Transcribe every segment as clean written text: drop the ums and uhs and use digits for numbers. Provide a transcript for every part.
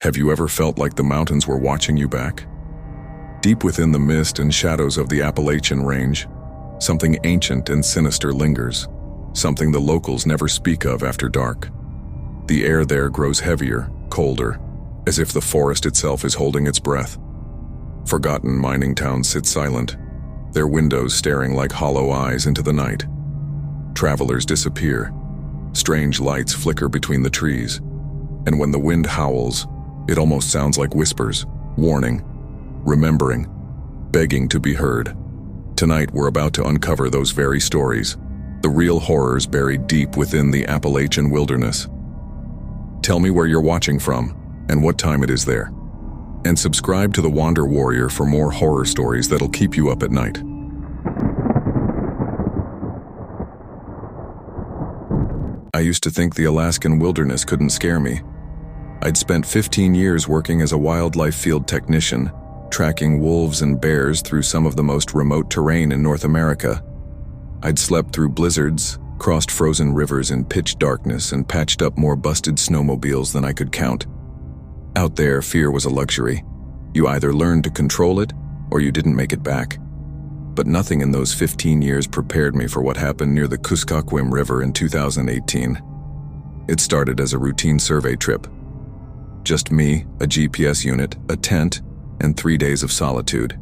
Have you ever felt like the mountains were watching you back? Deep within the mist and shadows of the Appalachian range, something ancient and sinister lingers, something the locals never speak of after dark. The air there grows heavier, colder, as if the forest itself is holding its breath. Forgotten mining towns sit silent, their windows staring like hollow eyes into the night. Travelers disappear. Strange lights flicker between the trees, and when the wind howls, it almost sounds like whispers, warning, remembering, begging to be heard. Tonight we're about to uncover those very stories, the real horrors buried deep within the Appalachian wilderness. Tell me where you're watching from and what time it is there. And subscribe to The Wander Warrior for more horror stories that'll keep you up at night. I used to think the Alaskan wilderness couldn't scare me. I'd spent 15 years working as a wildlife field technician, tracking wolves and bears through some of the most remote terrain in North America. I'd slept through blizzards, crossed frozen rivers in pitch darkness, and patched up more busted snowmobiles than I could count. Out there, fear was a luxury. You either learned to control it, or you didn't make it back. But nothing in those 15 years prepared me for what happened near the Kuskokwim River in 2018. It started as a routine survey trip. Just me, a GPS unit, a tent, and 3 days of solitude.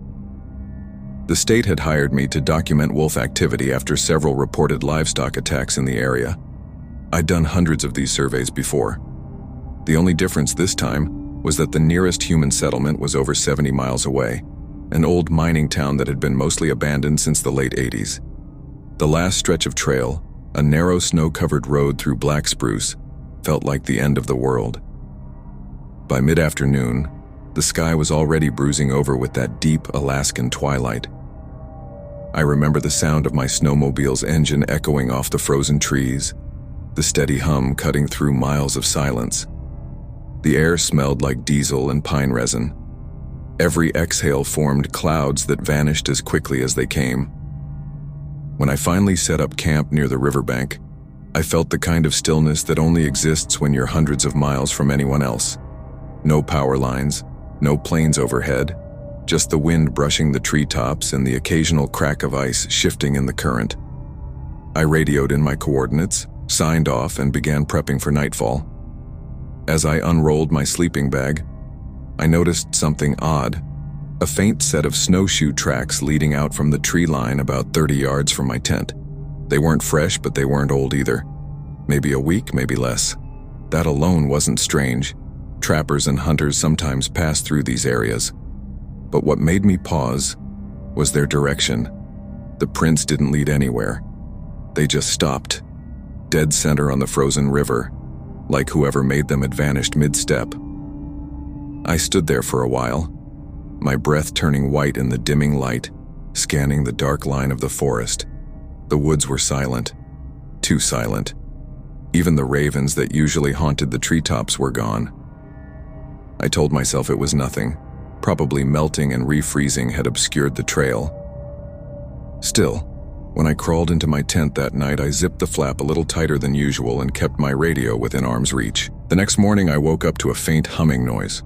The state had hired me to document wolf activity after several reported livestock attacks in the area. I'd done hundreds of these surveys before. The only difference this time was that the nearest human settlement was over 70 miles away, an old mining town that had been mostly abandoned since the late 80s. The last stretch of trail, a narrow snow-covered road through black spruce, felt like the end of the world. By mid-afternoon, the sky was already bruising over with that deep Alaskan twilight. I remember the sound of my snowmobile's engine echoing off the frozen trees, the steady hum cutting through miles of silence. The air smelled like diesel and pine resin. Every exhale formed clouds that vanished as quickly as they came. When I finally set up camp near the riverbank, I felt the kind of stillness that only exists when you're hundreds of miles from anyone else. No power lines, no planes overhead, just the wind brushing the treetops and the occasional crack of ice shifting in the current. I radioed in my coordinates, signed off, and began prepping for nightfall. As I unrolled my sleeping bag, I noticed something odd, a faint set of snowshoe tracks leading out from the tree line about 30 yards from my tent. They weren't fresh, but they weren't old either. Maybe a week, maybe less. That alone wasn't strange. Trappers and hunters sometimes pass through these areas. But what made me pause was their direction. The prints didn't lead anywhere. They just stopped, dead center on the frozen river, like whoever made them had vanished mid-step. I stood there for a while, my breath turning white in the dimming light, scanning the dark line of the forest. The woods were silent, too silent. Even the ravens that usually haunted the treetops were gone. I told myself it was nothing. Probably melting and refreezing had obscured the trail. Still, when I crawled into my tent that night, I zipped the flap a little tighter than usual and kept my radio within arm's reach. The next morning, I woke up to a faint humming noise.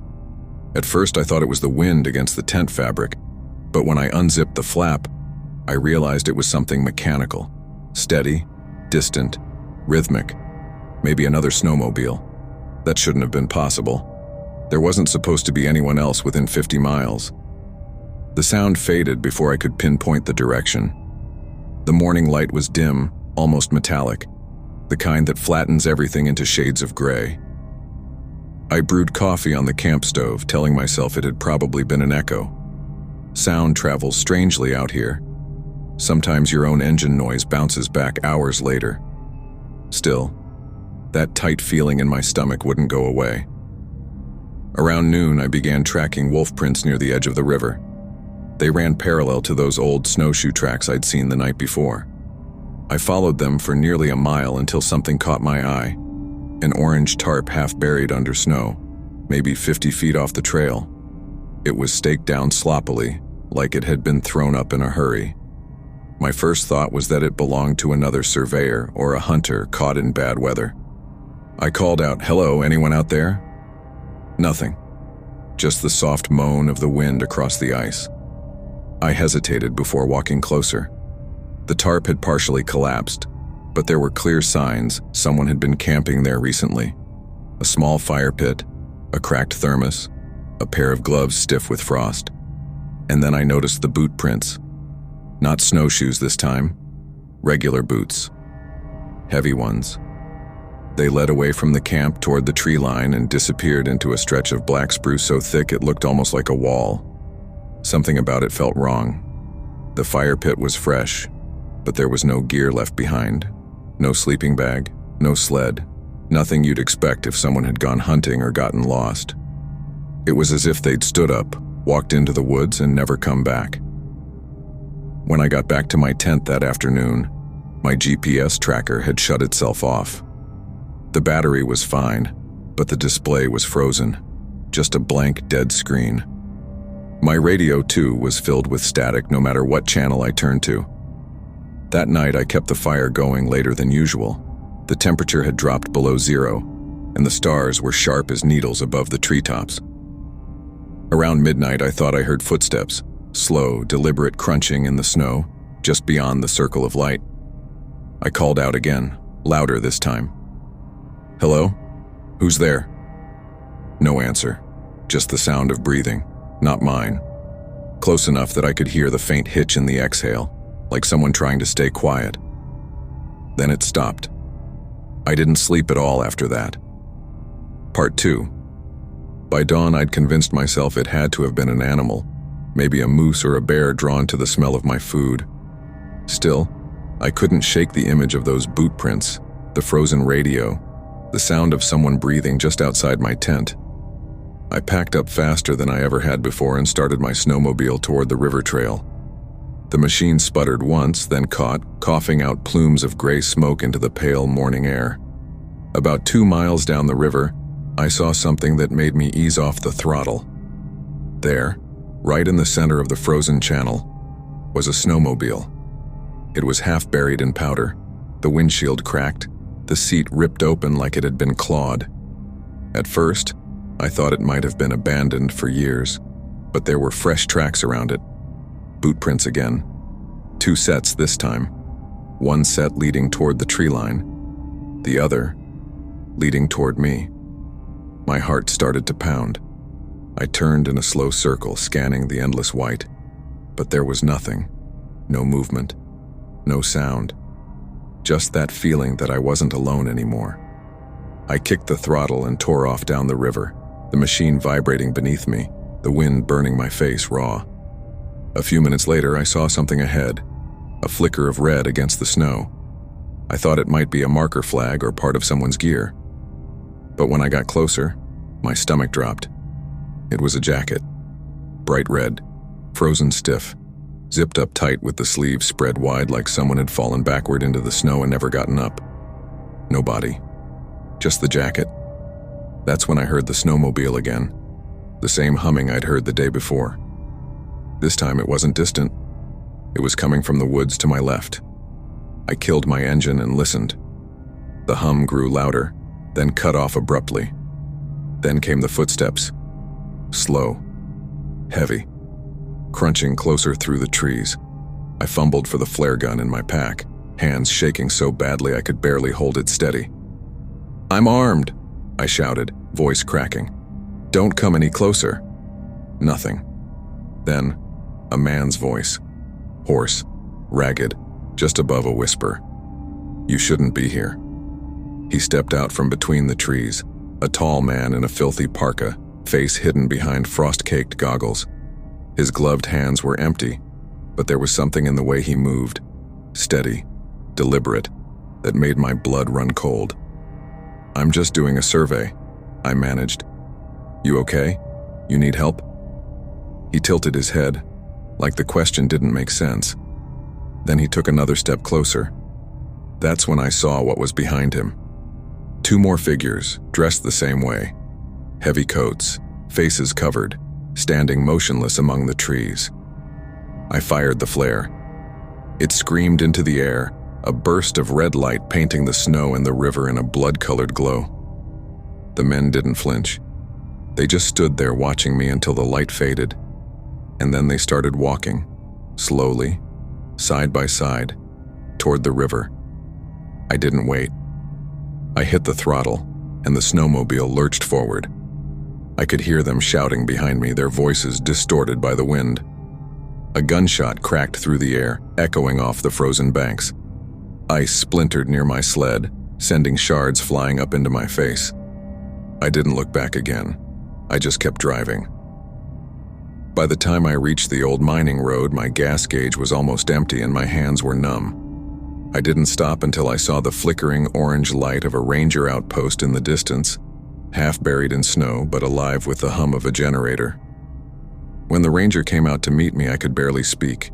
At first, I thought it was the wind against the tent fabric, but when I unzipped the flap, I realized it was something mechanical, steady, distant, rhythmic, maybe another snowmobile. That shouldn't have been possible. There wasn't supposed to be anyone else within 50 miles. The sound faded before I could pinpoint the direction. The morning light was dim, almost metallic, the kind that flattens everything into shades of gray. I brewed coffee on the camp stove, telling myself it had probably been an echo. Sound travels strangely out here. Sometimes your own engine noise bounces back hours later. Still, that tight feeling in my stomach wouldn't go away. Around noon, I began tracking wolf prints near the edge of the river. They ran parallel to those old snowshoe tracks I'd seen the night before. I followed them for nearly a mile until something caught my eye. An orange tarp half buried under snow, maybe 50 feet off the trail. It was staked down sloppily, like it had been thrown up in a hurry. My first thought was that it belonged to another surveyor or a hunter caught in bad weather. I called out, "Hello, anyone out there?" Nothing. Just the soft moan of the wind across the ice. I hesitated before walking closer. The tarp had partially collapsed, but there were clear signs someone had been camping there recently. A small fire pit, a cracked thermos, a pair of gloves stiff with frost. And then I noticed the boot prints. Not snowshoes this time, regular boots. Heavy ones. They led away from the camp toward the tree line and disappeared into a stretch of black spruce so thick it looked almost like a wall. Something about it felt wrong. The fire pit was fresh, but there was no gear left behind. No sleeping bag, no sled, nothing you'd expect if someone had gone hunting or gotten lost. It was as if they'd stood up, walked into the woods, and never come back. When I got back to my tent that afternoon, my GPS tracker had shut itself off. The battery was fine, but the display was frozen, just a blank, dead screen. My radio, too, was filled with static no matter what channel I turned to. That night, I kept the fire going later than usual. The temperature had dropped below zero, and the stars were sharp as needles above the treetops. Around midnight, I thought I heard footsteps, slow, deliberate crunching in the snow, just beyond the circle of light. I called out again, louder this time. "Hello? Who's there?" No answer, just the sound of breathing, not mine. Close enough that I could hear the faint hitch in the exhale, like someone trying to stay quiet. Then it stopped. I didn't sleep at all after that. Part 2. By dawn, I'd convinced myself it had to have been an animal, maybe a moose or a bear drawn to the smell of my food. Still, I couldn't shake the image of those boot prints, the frozen radio, the sound of someone breathing just outside my tent. I packed up faster than I ever had before and started my snowmobile toward the river trail. The machine sputtered once, then caught, coughing out plumes of gray smoke into the pale morning air. About 2 miles down the river, I saw something that made me ease off the throttle. There, right in the center of the frozen channel, was a snowmobile. It was half buried in powder, the windshield cracked, the seat ripped open like it had been clawed. At first, I thought it might have been abandoned for years, but there were fresh tracks around it. Boot prints again. 2 sets this time. One set leading toward the tree line, the other leading toward me. My heart started to pound. I turned in a slow circle, scanning the endless white, but there was nothing. No movement, no sound. Just that feeling that I wasn't alone anymore. I kicked the throttle and tore off down the river, the machine vibrating beneath me, the wind burning my face raw. A few minutes later, I saw something ahead, a flicker of red against the snow. I thought it might be a marker flag or part of someone's gear. But when I got closer, my stomach dropped. It was a jacket, bright red, frozen stiff, zipped up tight with the sleeves spread wide like someone had fallen backward into the snow and never gotten up. No body, just the jacket. That's when I heard the snowmobile again, the same humming I'd heard the day before. This time it wasn't distant. It was coming from the woods to my left. I killed my engine and listened. The hum grew louder, then cut off abruptly. Then came the footsteps, slow, heavy, crunching closer through the trees. I fumbled for the flare gun in my pack, hands shaking so badly I could barely hold it steady. "I'm armed," I shouted, voice cracking. "Don't come any closer." Nothing. Then, a man's voice, hoarse, ragged, just above a whisper. "You shouldn't be here." He stepped out from between the trees, a tall man in a filthy parka, face hidden behind frost-caked goggles. His gloved hands were empty, but there was something in the way he moved, steady, deliberate, that made my blood run cold. "I'm just doing a survey," I managed. "You okay? You need help?" He tilted his head, like the question didn't make sense. Then he took another step closer. That's when I saw what was behind him. 2 more figures, dressed the same way. Heavy coats, faces covered, standing motionless among the trees. I fired the flare. It screamed into the air, a burst of red light painting the snow and the river in a blood-colored glow. The men didn't flinch. They just stood there watching me until the light faded, and then they started walking, slowly, side by side, toward the river. I didn't wait. I hit the throttle, and the snowmobile lurched forward. I could hear them shouting behind me, their voices distorted by the wind. A gunshot cracked through the air, echoing off the frozen banks. Ice splintered near my sled, sending shards flying up into my face. I didn't look back again. I just kept driving. By the time I reached the old mining road, my gas gauge was almost empty and my hands were numb. I didn't stop until I saw the flickering orange light of a ranger outpost in the distance, half buried in snow but alive with the hum of a generator. When the ranger came out to meet me, I could barely speak.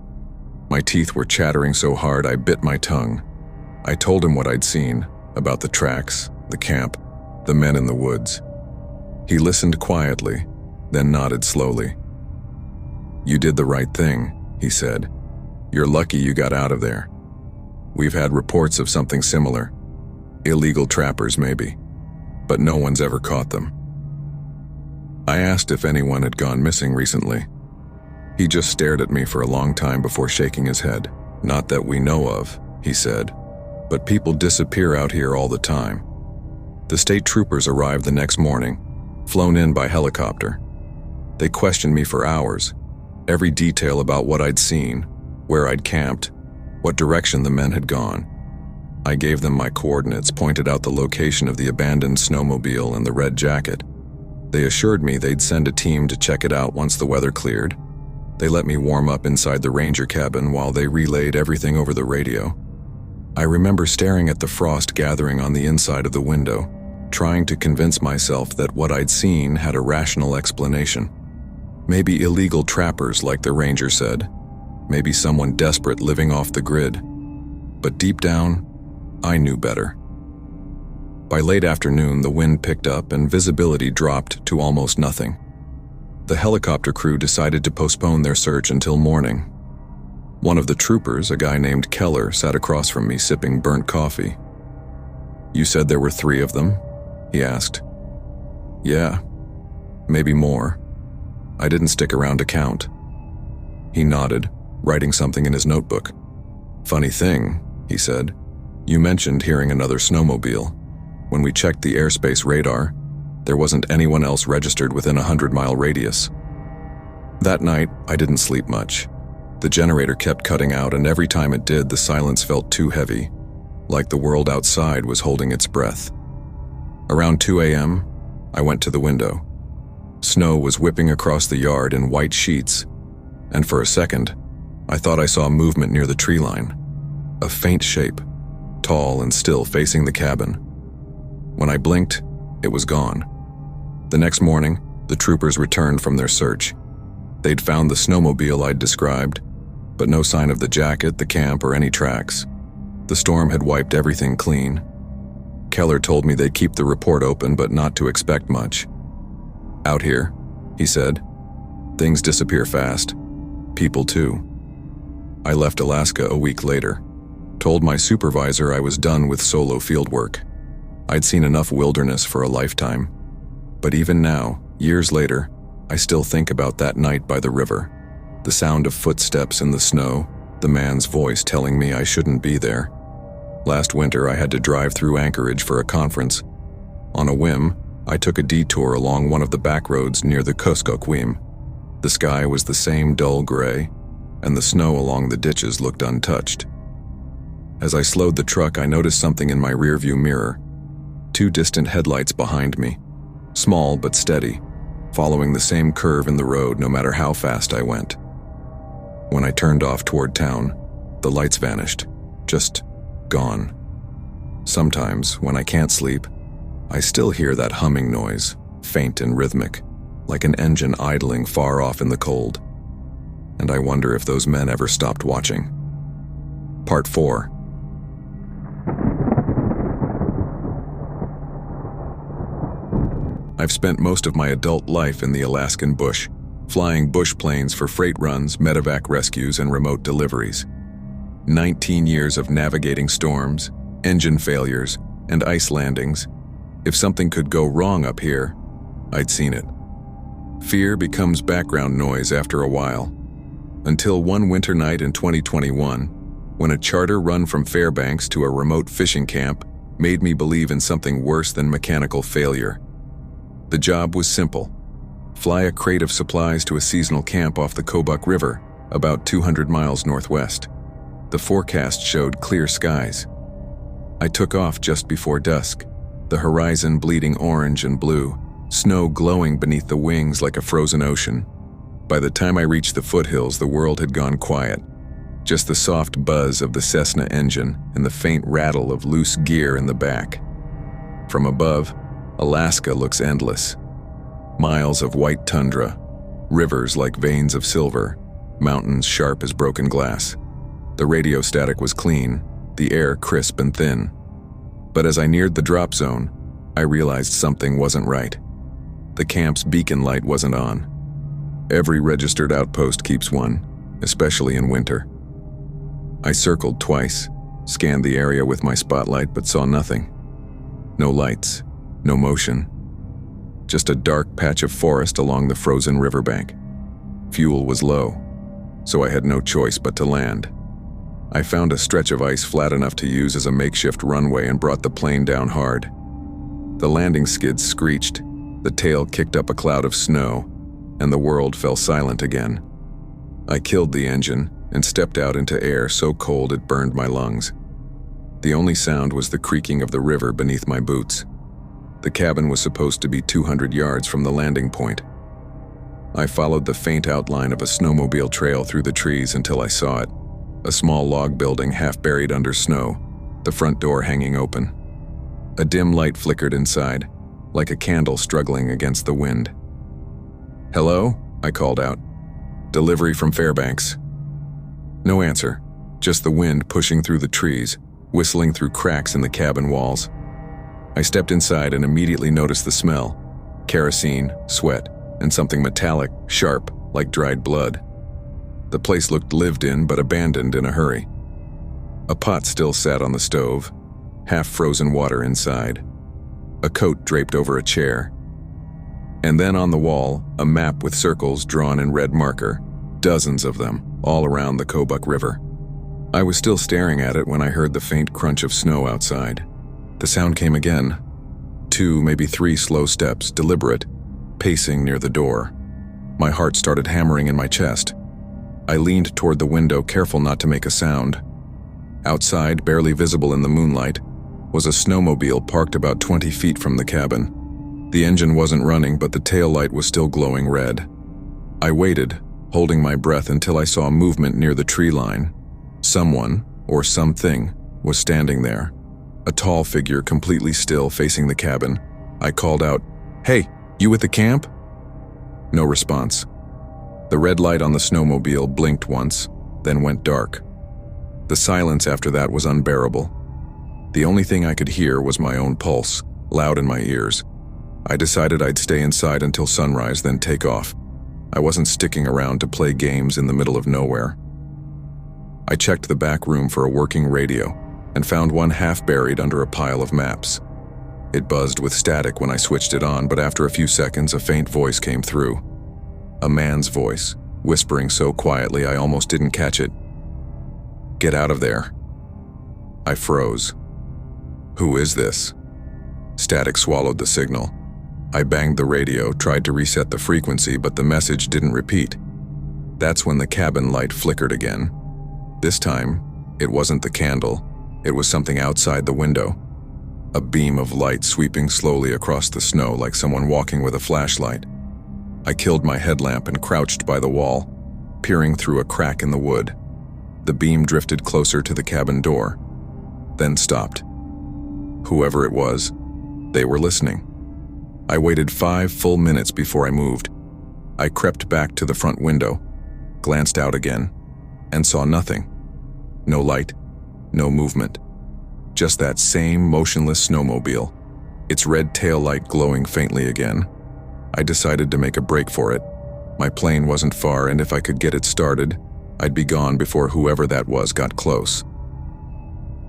My teeth were chattering so hard I bit my tongue. I told him what I'd seen, about the tracks, the camp, the men in the woods. He listened quietly, then nodded slowly. "You did the right thing," he said. "You're lucky you got out of there. We've had reports of something similar. Illegal trappers, maybe. But no one's ever caught them." I asked if anyone had gone missing recently. He just stared at me for a long time before shaking his head. "Not that we know of," he said, "but people disappear out here all the time." The state troopers arrived the next morning, flown in by helicopter. They questioned me for hours, every detail about what I'd seen, where I'd camped, what direction the men had gone. I gave them my coordinates, pointed out the location of the abandoned snowmobile and the red jacket. They assured me they'd send a team to check it out once the weather cleared. They let me warm up inside the ranger cabin while they relayed everything over the radio. I remember staring at the frost gathering on the inside of the window, trying to convince myself that what I'd seen had a rational explanation. Maybe illegal trappers, like the ranger said. Maybe someone desperate living off the grid. But deep down, I knew better. By late afternoon, the wind picked up and visibility dropped to almost nothing. The helicopter crew decided to postpone their search until morning. One of the troopers, a guy named Keller, sat across from me sipping burnt coffee. "You said there were 3 of them?" he asked. "Yeah, maybe more. I didn't stick around to count." He nodded, writing something in his notebook. "Funny thing," he said, "you mentioned hearing another snowmobile. When we checked the airspace radar, there wasn't anyone else registered within a 100-mile radius." That night, I didn't sleep much. The generator kept cutting out, and every time it did, the silence felt too heavy, like the world outside was holding its breath. Around 2 a.m., I went to the window. Snow was whipping across the yard in white sheets, and for a second, I thought I saw movement near the tree line. A faint shape, tall and still facing the cabin. When I blinked, it was gone. The next morning, the troopers returned from their search. They'd found the snowmobile I'd described, but no sign of the jacket, the camp, or any tracks. The storm had wiped everything clean. Keller told me they'd keep the report open, but not to expect much. "Out here," he said, "things disappear fast. People too." I left Alaska a week later, told my supervisor I was done with solo fieldwork. I'd seen enough wilderness for a lifetime. But even now, years later, I still think about that night by the river. The sound of footsteps in the snow, the man's voice telling me I shouldn't be there. Last winter, I had to drive through Anchorage for a conference. On a whim, I took a detour along one of the back roads near the Kuskokwim. The sky was the same dull gray, and the snow along the ditches looked untouched. As I slowed the truck, I noticed something in my rearview mirror. 2 distant headlights behind me, small but steady, following the same curve in the road no matter how fast I went. When I turned off toward town, the lights vanished, just gone. Sometimes, when I can't sleep, I still hear that humming noise, faint and rhythmic, like an engine idling far off in the cold. And I wonder if those men ever stopped watching. Part 4. I've spent most of my adult life in the Alaskan bush, flying bush planes for freight runs, medevac rescues, and remote deliveries. 19 years of navigating storms, engine failures, and ice landings. If something could go wrong up here, I'd seen it. Fear becomes background noise after a while. Until one winter night in 2021, when a charter run from Fairbanks to a remote fishing camp made me believe in something worse than mechanical failure. The job was simple. Fly a crate of supplies to a seasonal camp off the Kobuk River, about 200 miles northwest. The forecast showed clear skies. I took off just before dusk, the horizon bleeding orange and blue, snow glowing beneath the wings like a frozen ocean. By the time I reached the foothills, the world had gone quiet. Just the soft buzz of the Cessna engine and the faint rattle of loose gear in the back. From above, Alaska looks endless. Miles of white tundra, rivers like veins of silver, mountains sharp as broken glass. The radio static was clean, the air crisp and thin. But as I neared the drop zone, I realized something wasn't right. The camp's beacon light wasn't on. Every registered outpost keeps one, especially in winter. I circled twice, scanned the area with my spotlight, but saw nothing. No lights, no motion. Just a dark patch of forest along the frozen riverbank. Fuel was low, so I had no choice but to land. I found a stretch of ice flat enough to use as a makeshift runway and brought the plane down hard. The landing skids screeched, the tail kicked up a cloud of snow, and the world fell silent again. I killed the engine and stepped out into air so cold it burned my lungs. The only sound was the creaking of the river beneath my boots. The cabin was supposed to be 200 yards from the landing point. I followed the faint outline of a snowmobile trail through the trees until I saw it, a small log building half buried under snow, the front door hanging open. A dim light flickered inside, like a candle struggling against the wind. "Hello?" I called out. "Delivery from Fairbanks." No answer, just the wind pushing through the trees, whistling through cracks in the cabin walls. I stepped inside and immediately noticed the smell: kerosene, sweat, and something metallic, sharp, like dried blood. The place looked lived in but abandoned in a hurry. A pot still sat on the stove, half-frozen water inside. A coat draped over a chair. And then on the wall, a map with circles drawn in red marker, dozens of them, all around the Kobuk River. I was still staring at it when I heard the faint crunch of snow outside. The sound came again. 2, maybe 3 slow steps, deliberate, pacing near the door. My heart started hammering in my chest. I leaned toward the window, careful not to make a sound. Outside, barely visible in the moonlight, was a snowmobile parked about 20 feet from the cabin. The engine wasn't running, but the taillight was still glowing red. I waited, holding my breath until I saw movement near the tree line. Someone, or something, was standing there. A tall figure, completely still, facing the cabin. I called out, "Hey, you at the camp?" No response. The red light on the snowmobile blinked once, then went dark. The silence after that was unbearable. The only thing I could hear was my own pulse, loud in my ears. I decided I'd stay inside until sunrise, then take off. I wasn't sticking around to play games in the middle of nowhere. I checked the back room for a working radio and found one half buried under a pile of maps. It buzzed with static when I switched it on, but after a few seconds, a faint voice came through. A man's voice, whispering so quietly I almost didn't catch it. "Get out of there." I froze. Who is this? Static swallowed the signal. I banged the radio, tried to reset the frequency, but the message didn't repeat. That's when the cabin light flickered again. This time, it wasn't the candle. It was something outside the window. A beam of light sweeping slowly across the snow like someone walking with a flashlight. I killed my headlamp and crouched by the wall, peering through a crack in the wood. The beam drifted closer to the cabin door, then stopped. Whoever it was, they were listening. I waited 5 full minutes before I moved. I crept back to the front window, glanced out again, and saw nothing. No light, no movement. Just that same motionless snowmobile, its red taillight glowing faintly again. I decided to make a break for it. My plane wasn't far, and if I could get it started, I'd be gone before whoever that was got close.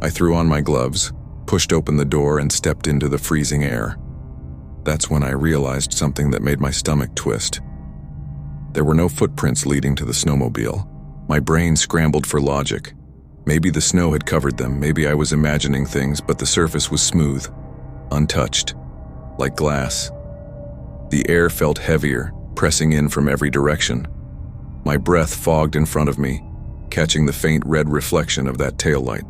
I threw on my gloves, pushed open the door, and stepped into the freezing air. That's when I realized something that made my stomach twist. There were no footprints leading to the snowmobile. My brain scrambled for logic. Maybe the snow had covered them, maybe I was imagining things, but the surface was smooth, untouched, like glass. The air felt heavier, pressing in from every direction. My breath fogged in front of me, catching the faint red reflection of that taillight.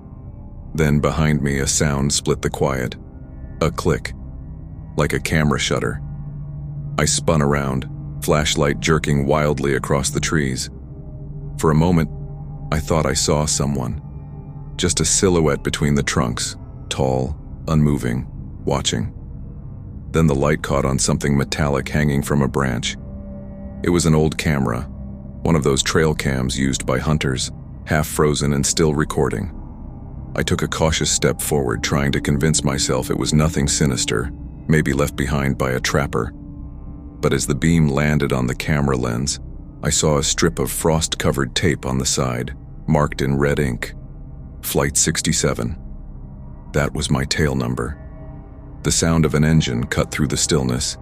Then behind me, a sound split the quiet. A click, like a camera shutter. I spun around, flashlight jerking wildly across the trees. For a moment, I thought I saw someone. Just a silhouette between the trunks, tall, unmoving, watching. Then the light caught on something metallic hanging from a branch. It was an old camera, one of those trail cams used by hunters, half frozen and still recording. I took a cautious step forward, trying to convince myself it was nothing sinister, maybe left behind by a trapper. But as the beam landed on the camera lens, I saw a strip of frost-covered tape on the side, marked in red ink. Flight 67. That was my tail number. The sound of an engine cut through the stillness.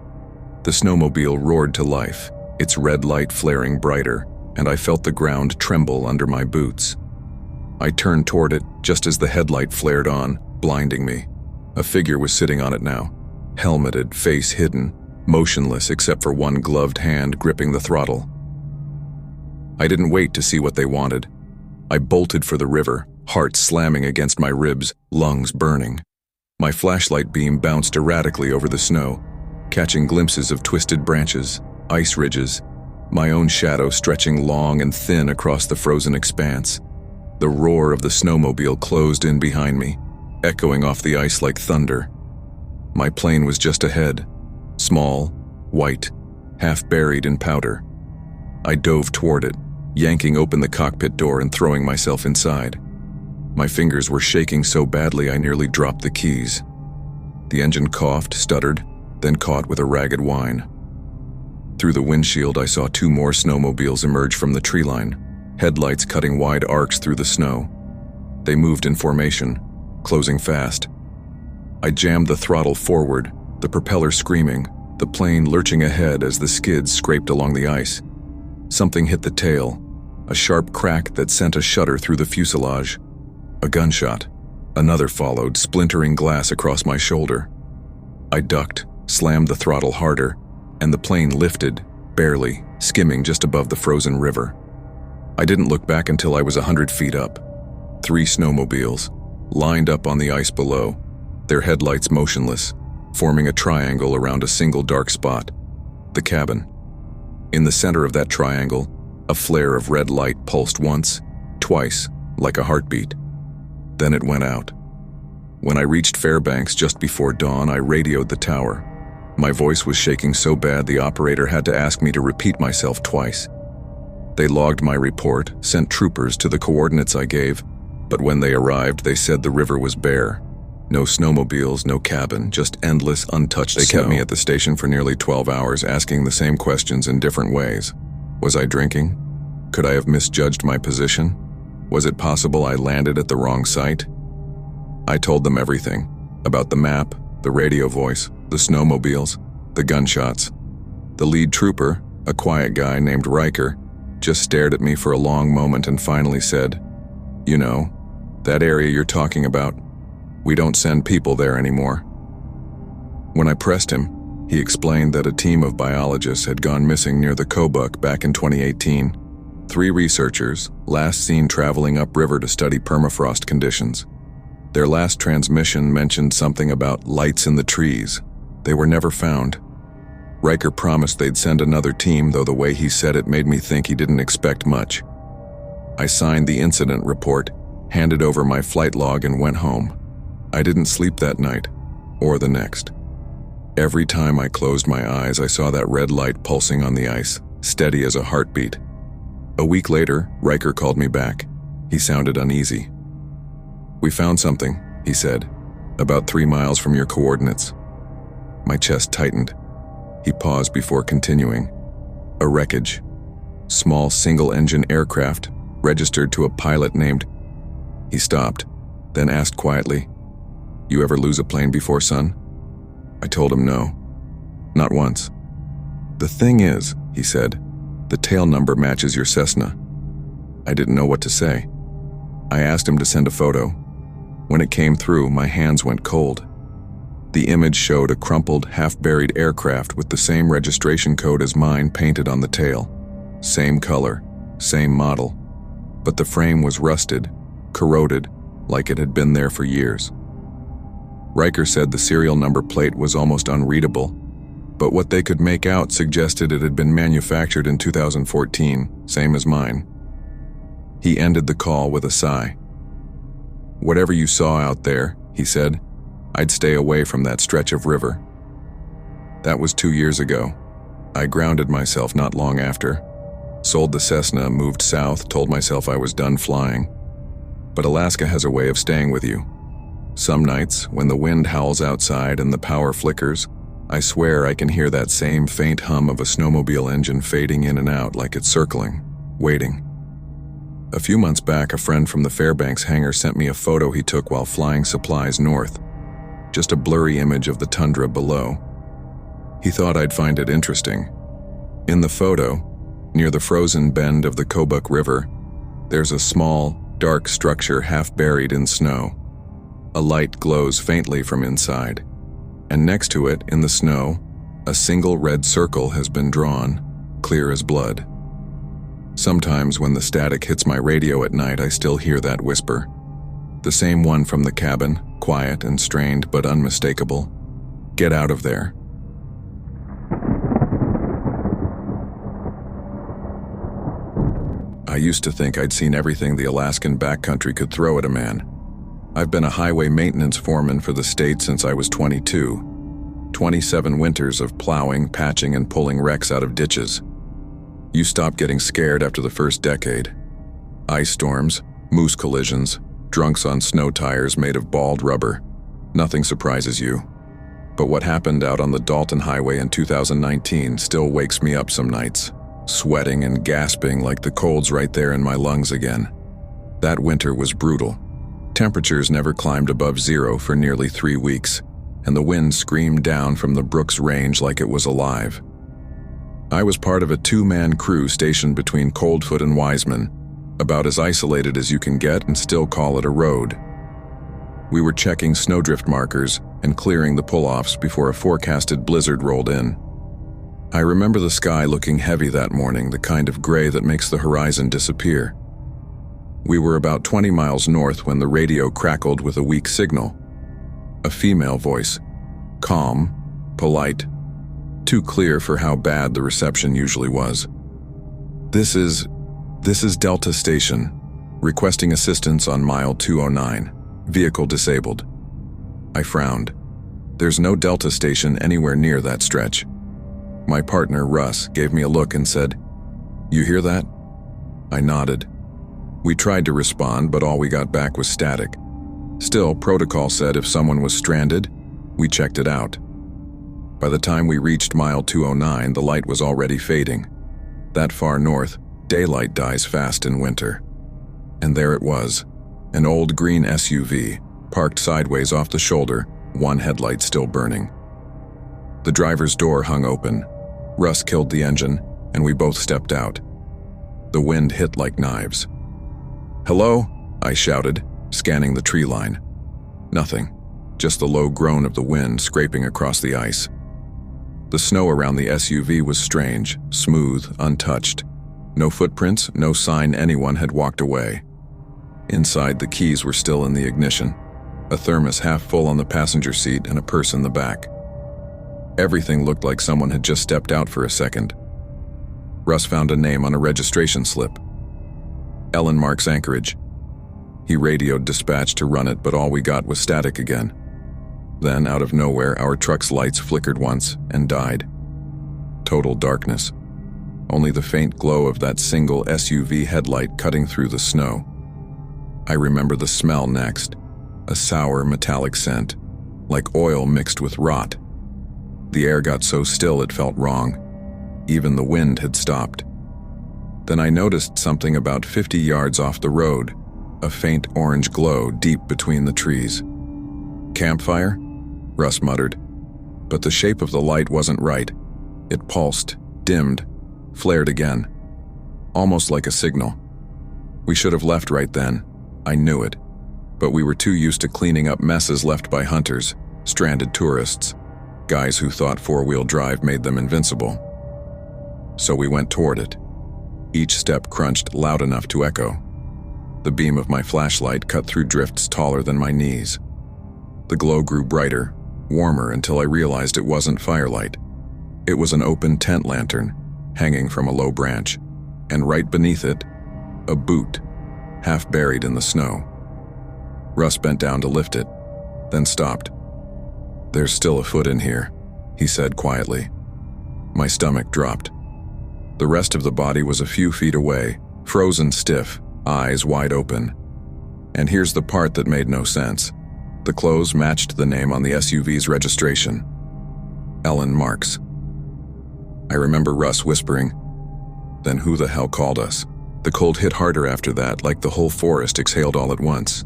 The snowmobile roared to life, its red light flaring brighter, and I felt the ground tremble under my boots. I turned toward it just as the headlight flared on, blinding me. A figure was sitting on it now, helmeted, face hidden, motionless except for one gloved hand gripping the throttle. I didn't wait to see what they wanted. I bolted for the river, heart slamming against my ribs, lungs burning. My flashlight beam bounced erratically over the snow, catching glimpses of twisted branches, ice ridges, my own shadow stretching long and thin across the frozen expanse. The roar of the snowmobile closed in behind me, echoing off the ice like thunder. My plane was just ahead, small, white, half buried in powder. I dove toward it, yanking open the cockpit door and throwing myself inside. My fingers were shaking so badly I nearly dropped the keys. The engine coughed, stuttered, then caught with a ragged whine. Through the windshield, I saw two more snowmobiles emerge from the tree line, headlights cutting wide arcs through the snow. They moved in formation, closing fast. I jammed the throttle forward, the propeller screaming, the plane lurching ahead as the skids scraped along the ice. Something hit the tail, a sharp crack that sent a shudder through the fuselage. A gunshot. Another followed, splintering glass across my shoulder. I ducked, slammed the throttle harder, and the plane lifted, barely, skimming just above the frozen river. I didn't look back until I was 100 feet up. 3 snowmobiles, lined up on the ice below, their headlights motionless, forming a triangle around a single dark spot, the cabin. In the center of that triangle, a flare of red light pulsed once, twice, like a heartbeat. Then it went out. When I reached Fairbanks just before dawn, I radioed the tower. My voice was shaking so bad the operator had to ask me to repeat myself twice. They logged my report, sent troopers to the coordinates I gave, but when they arrived, they said the river was bare. No snowmobiles, no cabin, just endless, untouched snow. They kept me at the station for nearly 12 hours, asking the same questions in different ways. Was I drinking? Could I have misjudged my position? Was it possible I landed at the wrong site? I told them everything, about the map, the radio voice, the snowmobiles, the gunshots. The lead trooper, a quiet guy named Riker, just stared at me for a long moment and finally said, "You know, that area you're talking about, we don't send people there anymore." When I pressed him, he explained that a team of biologists had gone missing near the Kobuk back in 2018. 3 researchers, last seen traveling upriver to study permafrost conditions. Their last transmission mentioned something about lights in the trees. They were never found. Riker promised they'd send another team, though the way he said it made me think he didn't expect much. I signed the incident report, handed over my flight log, and went home. I didn't sleep that night, or the next. Every time I closed my eyes, I saw that red light pulsing on the ice, steady as a heartbeat. A week later, Riker called me back. He sounded uneasy. "We found something," he said, "about 3 miles from your coordinates." My chest tightened. He paused before continuing. "A wreckage. Small single-engine aircraft, registered to a pilot named..." He stopped, then asked quietly, "You ever lose a plane before, son?" I told him no. Not once. "The thing is," he said, The tail number matches your Cessna." I didn't know what to say. I asked him to send a photo. When it came through, my hands went cold. The image showed a crumpled, half-buried aircraft with the same registration code as mine painted on the tail. Same color, same model. But the frame was rusted, corroded, like it had been there for years. Riker said the serial number plate was almost unreadable, but what they could make out suggested it had been manufactured in 2014, same as mine. He ended the call with a sigh. "Whatever you saw out there," he said, "I'd stay away from that stretch of river." That was 2 years ago. I grounded myself not long after. Sold the Cessna, moved south, told myself I was done flying. But Alaska has a way of staying with you. Some nights, when the wind howls outside and the power flickers, I swear I can hear that same faint hum of a snowmobile engine fading in and out like it's circling, waiting. A few months back, a friend from the Fairbanks hangar sent me a photo he took while flying supplies north. Just a blurry image of the tundra below. He thought I'd find it interesting. In the photo, near the frozen bend of the Kobuk River, there's a small, dark structure half buried in snow. A light glows faintly from inside, and next to it, in the snow, a single red circle has been drawn, clear as blood. Sometimes when the static hits my radio at night, I still hear that whisper. The same one from the cabin, quiet and strained but unmistakable. "Get out of there." I used to think I'd seen everything the Alaskan backcountry could throw at a man. I've been a highway maintenance foreman for the state since I was 22. 27 winters of plowing, patching, and pulling wrecks out of ditches. You stop getting scared after the first decade. Ice storms, moose collisions, drunks on snow tires made of balled rubber. Nothing surprises you. But what happened out on the Dalton Highway in 2019 still wakes me up some nights, sweating and gasping like the cold's right there in my lungs again. That winter was brutal. Temperatures never climbed above zero for nearly 3 weeks, and the wind screamed down from the Brooks Range like it was alive. I was part of a 2-man crew stationed between Coldfoot and Wiseman, about as isolated as you can get and still call it a road. We were checking snowdrift markers and clearing the pull-offs before a forecasted blizzard rolled in. I remember the sky looking heavy that morning, the kind of gray that makes the horizon disappear. We were about 20 miles north when the radio crackled with a weak signal. A female voice, calm, polite, too clear for how bad the reception usually was. This is Delta Station, requesting assistance on mile 209, vehicle disabled." I frowned. There's no Delta Station anywhere near that stretch. My partner, Russ, gave me a look and said, "You hear that?" I nodded. We tried to respond, but all we got back was static. Still, protocol said if someone was stranded, we checked it out. By the time we reached mile 209, the light was already fading. That far north, daylight dies fast in winter. And there it was, an old green SUV, parked sideways off the shoulder, one headlight still burning. The driver's door hung open. Russ killed the engine, and we both stepped out. The wind hit like knives. "Hello?" I shouted, scanning the tree line. Nothing, just the low groan of the wind scraping across the ice. The snow around the SUV was strange, smooth, untouched. No footprints, no sign anyone had walked away. Inside, the keys were still in the ignition, a thermos half full on the passenger seat and a purse in the back. Everything looked like someone had just stepped out for a second. Russ found a name on a registration slip. Ellen Marks Anchorage. He radioed dispatch to run it, but all we got was static again. Then, out of nowhere, our truck's lights flickered once and died. Total darkness. Only the faint glow of that single SUV headlight cutting through the snow. I remember the smell next, a sour metallic scent, like oil mixed with rot. The air got so still it felt wrong. Even the wind had stopped. Then I noticed something about 50 yards off the road, a faint orange glow deep between the trees. "Campfire?" Russ muttered. But the shape of the light wasn't right. It pulsed, dimmed, flared again. almost like a signal. We should have left right then. I knew it. But we were too used to cleaning up messes left by hunters, stranded tourists, guys who thought four-wheel drive made them invincible. So we went toward it. Each step crunched loud enough to echo. The beam of my flashlight cut through drifts taller than my knees. The glow grew brighter, warmer until I realized it wasn't firelight. It was an open tent lantern, hanging from a low branch, and right beneath it, a boot, half buried in the snow. Russ bent down to lift it, then stopped. "There's still a foot in here," he said quietly. My stomach dropped. The rest of the body was a few feet away, frozen stiff, eyes wide open. And here's the part that made no sense. The clothes matched the name on the SUV's registration. Ellen Marks. I remember Russ whispering, "Then who the hell called us?" The cold hit harder after that, like the whole forest exhaled all at once.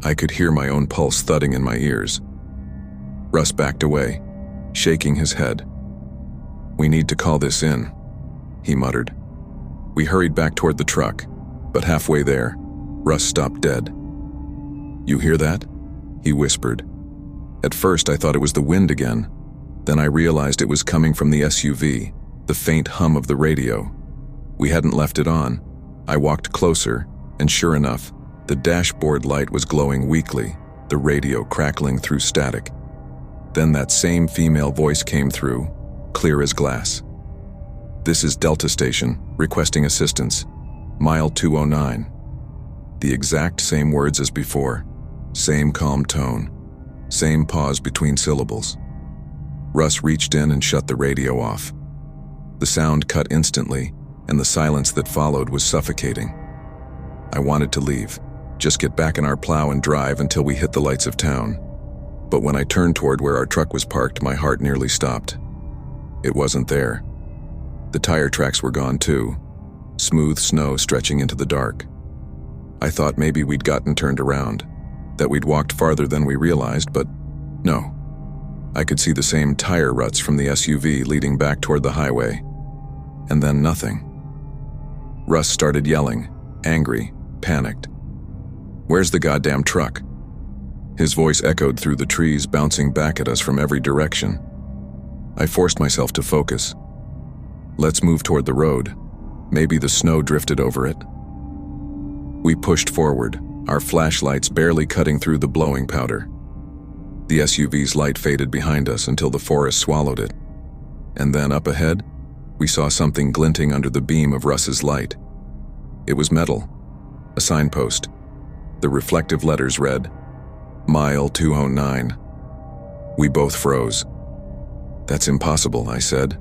I could hear my own pulse thudding in my ears. Russ backed away, shaking his head. "We need to call this in," he muttered. We hurried back toward the truck, but halfway there, Russ stopped dead. "You hear that?" he whispered. At first I thought it was the wind again. Then I realized it was coming from the SUV, the faint hum of the radio. We hadn't left it on. I walked closer, and sure enough, the dashboard light was glowing weakly, the radio crackling through static. Then that same female voice came through, clear as glass. "This is Delta Station, requesting assistance. Mile 209. The exact same words as before, same calm tone, same pause between syllables. Russ reached in and shut the radio off. The sound cut instantly, and the silence that followed was suffocating. I wanted to leave, just get back in our plow and drive until we hit the lights of town. But when I turned toward where our truck was parked, my heart nearly stopped. It wasn't there. The tire tracks were gone too, smooth snow stretching into the dark. I thought maybe we'd gotten turned around, that we'd walked farther than we realized, but no. I could see the same tire ruts from the SUV leading back toward the highway. And then nothing. Russ started yelling, angry, panicked. "Where's the goddamn truck?" His voice echoed through the trees, bouncing back at us from every direction. I forced myself to focus. "Let's move toward the road. Maybe the snow drifted over it." We pushed forward, our flashlights barely cutting through the blowing powder. The SUV's light faded behind us until the forest swallowed it. And then up ahead, we saw something glinting under the beam of Russ's light. It was metal, a signpost. The reflective letters read, Mile 209. We both froze. "That's impossible," I said.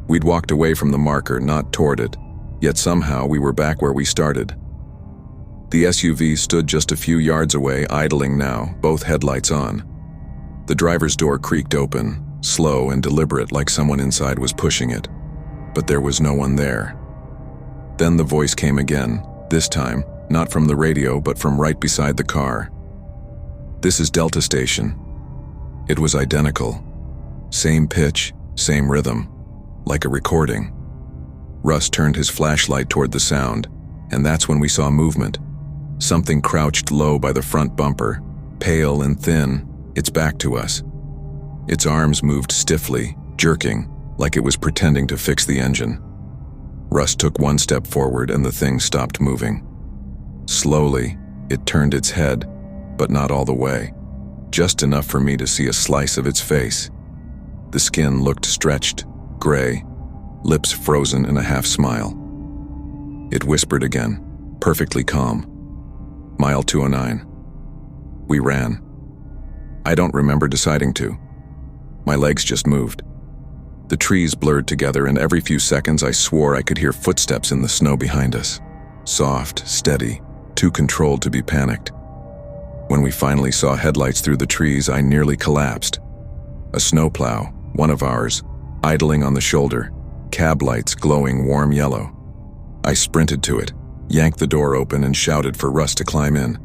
We'd walked away from the marker, not toward it, yet somehow we were back where we started. The SUV stood just a few yards away, idling now, both headlights on. The driver's door creaked open, slow and deliberate, like someone inside was pushing it. But there was no one there. Then the voice came again, this time, not from the radio, but from right beside the car. "This is Delta Station." It was identical. Same pitch, same rhythm, like a recording. Russ turned his flashlight toward the sound, and that's when we saw movement. Something crouched low by the front bumper, pale and thin, its back to us. Its arms moved stiffly, jerking, like it was pretending to fix the engine. Russ took one step forward and the thing stopped moving. Slowly, it turned its head, but not all the way, just enough for me to see a slice of its face. The skin looked stretched, gray, lips frozen in a half smile. It whispered again, perfectly calm. Mile 209. We ran. I don't remember deciding to. My legs just moved. The trees blurred together, and every few seconds I swore I could hear footsteps in the snow behind us. Soft, steady, too controlled to be panicked. When we finally saw headlights through the trees, I nearly collapsed. A snowplow, one of ours, idling on the shoulder, cab lights glowing warm yellow. I sprinted to it, yanked the door open, and shouted for Russ to climb in.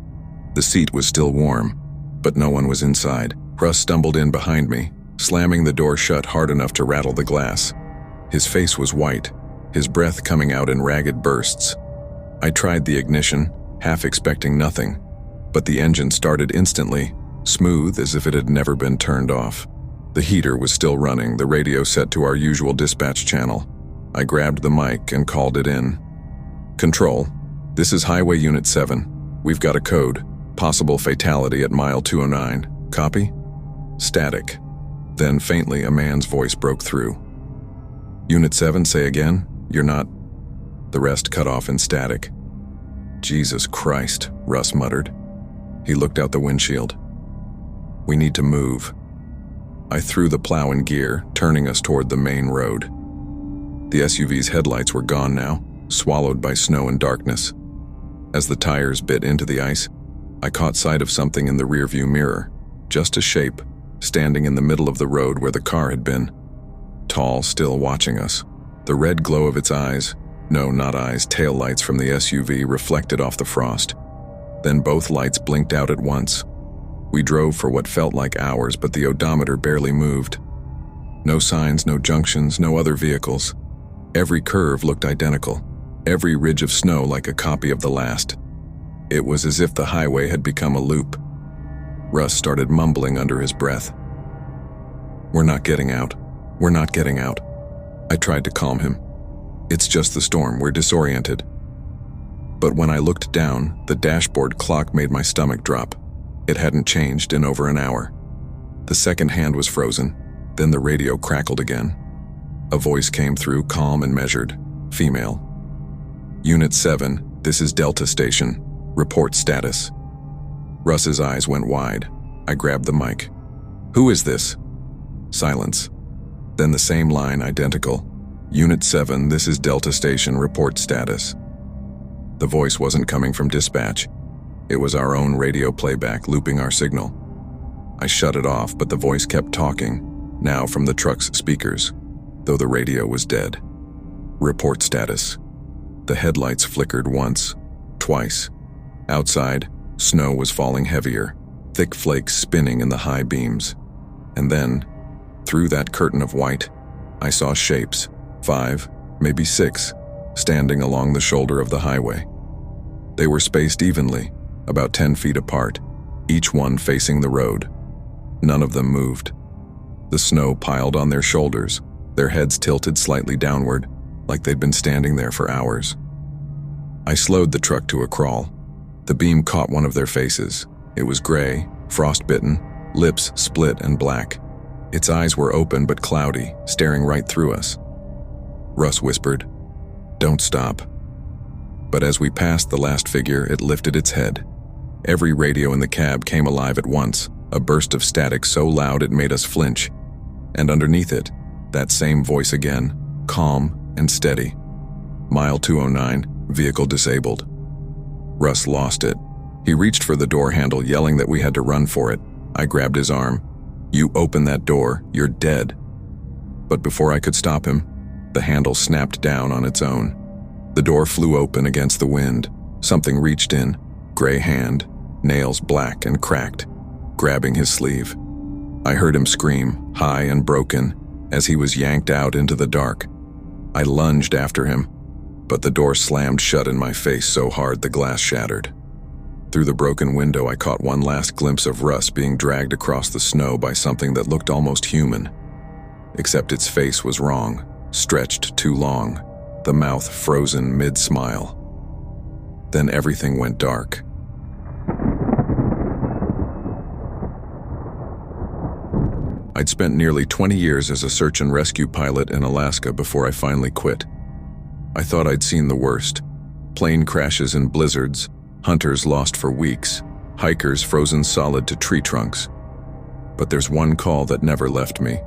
The seat was still warm, but no one was inside. Russ stumbled in behind me, slamming the door shut hard enough to rattle the glass. His face was white, his breath coming out in ragged bursts. I tried the ignition, half expecting nothing, but the engine started instantly, smooth as if it had never been turned off. The heater was still running, the radio set to our usual dispatch channel. I grabbed the mic and called it in. "Control, this is Highway Unit 7. We've got a code. Possible fatality at mile 209. Copy?" Static. Then faintly a man's voice broke through. "Unit 7, say again? You're not..." The rest cut off in static. "Jesus Christ," Russ muttered. He looked out the windshield. "We need to move." I threw the plow in gear, turning us toward the main road. The SUV's headlights were gone now, swallowed by snow and darkness. As the tires bit into the ice, I caught sight of something in the rearview mirror, just a shape, standing in the middle of the road where the car had been. Tall, still watching us. The red glow of its eyes, no, not eyes, taillights from the SUV reflected off the frost. Then both lights blinked out at once. We drove for what felt like hours, but the odometer barely moved. No signs, no junctions, no other vehicles. Every curve looked identical, every ridge of snow like a copy of the last. It was as if the highway had become a loop. Russ started mumbling under his breath. "We're not getting out. We're not getting out." I tried to calm him. "It's just the storm, we're disoriented." But when I looked down, the dashboard clock made my stomach drop. It hadn't changed in over an hour. The second hand was frozen, then the radio crackled again. A voice came through, calm and measured. Female. "Unit 7, this is Delta Station. Report status." Russ's eyes went wide. I grabbed the mic. "Who is this?" Silence. Then the same line, identical. "Unit 7, this is Delta Station. Report status." The voice wasn't coming from dispatch. It was our own radio playback, looping our signal. I shut it off, but the voice kept talking, now from the truck's speakers, though the radio was dead. "Report status." The headlights flickered once, twice. Outside, snow was falling heavier, thick flakes spinning in the high beams. And then, through that curtain of white, I saw shapes, 5, maybe 6, standing along the shoulder of the highway. They were spaced evenly, about 10 feet apart, each one facing the road. None of them moved. The snow piled on their shoulders, their heads tilted slightly downward, like they'd been standing there for hours. I slowed the truck to a crawl. The beam caught one of their faces. It was gray, frostbitten, lips split and black. Its eyes were open but cloudy, staring right through us. Russ whispered, "Don't stop." But as we passed the last figure, it lifted its head. Every radio in the cab came alive at once, a burst of static so loud it made us flinch. And underneath it, that same voice again, calm and steady. "Mile 209, vehicle disabled." Russ lost it. He reached for the door handle, yelling that we had to run for it. I grabbed his arm. "You open that door, you're dead." But before I could stop him, the handle snapped down on its own. The door flew open against the wind. Something reached in, gray hand, nails black and cracked, grabbing his sleeve. I heard him scream, high and broken, as he was yanked out into the dark. I lunged after him, but the door slammed shut in my face so hard the glass shattered. Through the broken window, I caught one last glimpse of Russ being dragged across the snow by something that looked almost human. Except its face was wrong, stretched too long, the mouth frozen mid-smile. Then everything went dark. I'd spent nearly 20 years as a search and rescue pilot in Alaska before I finally quit. I thought I'd seen the worst. Plane crashes and blizzards, hunters lost for weeks, hikers frozen solid to tree trunks. But there's one call that never left me.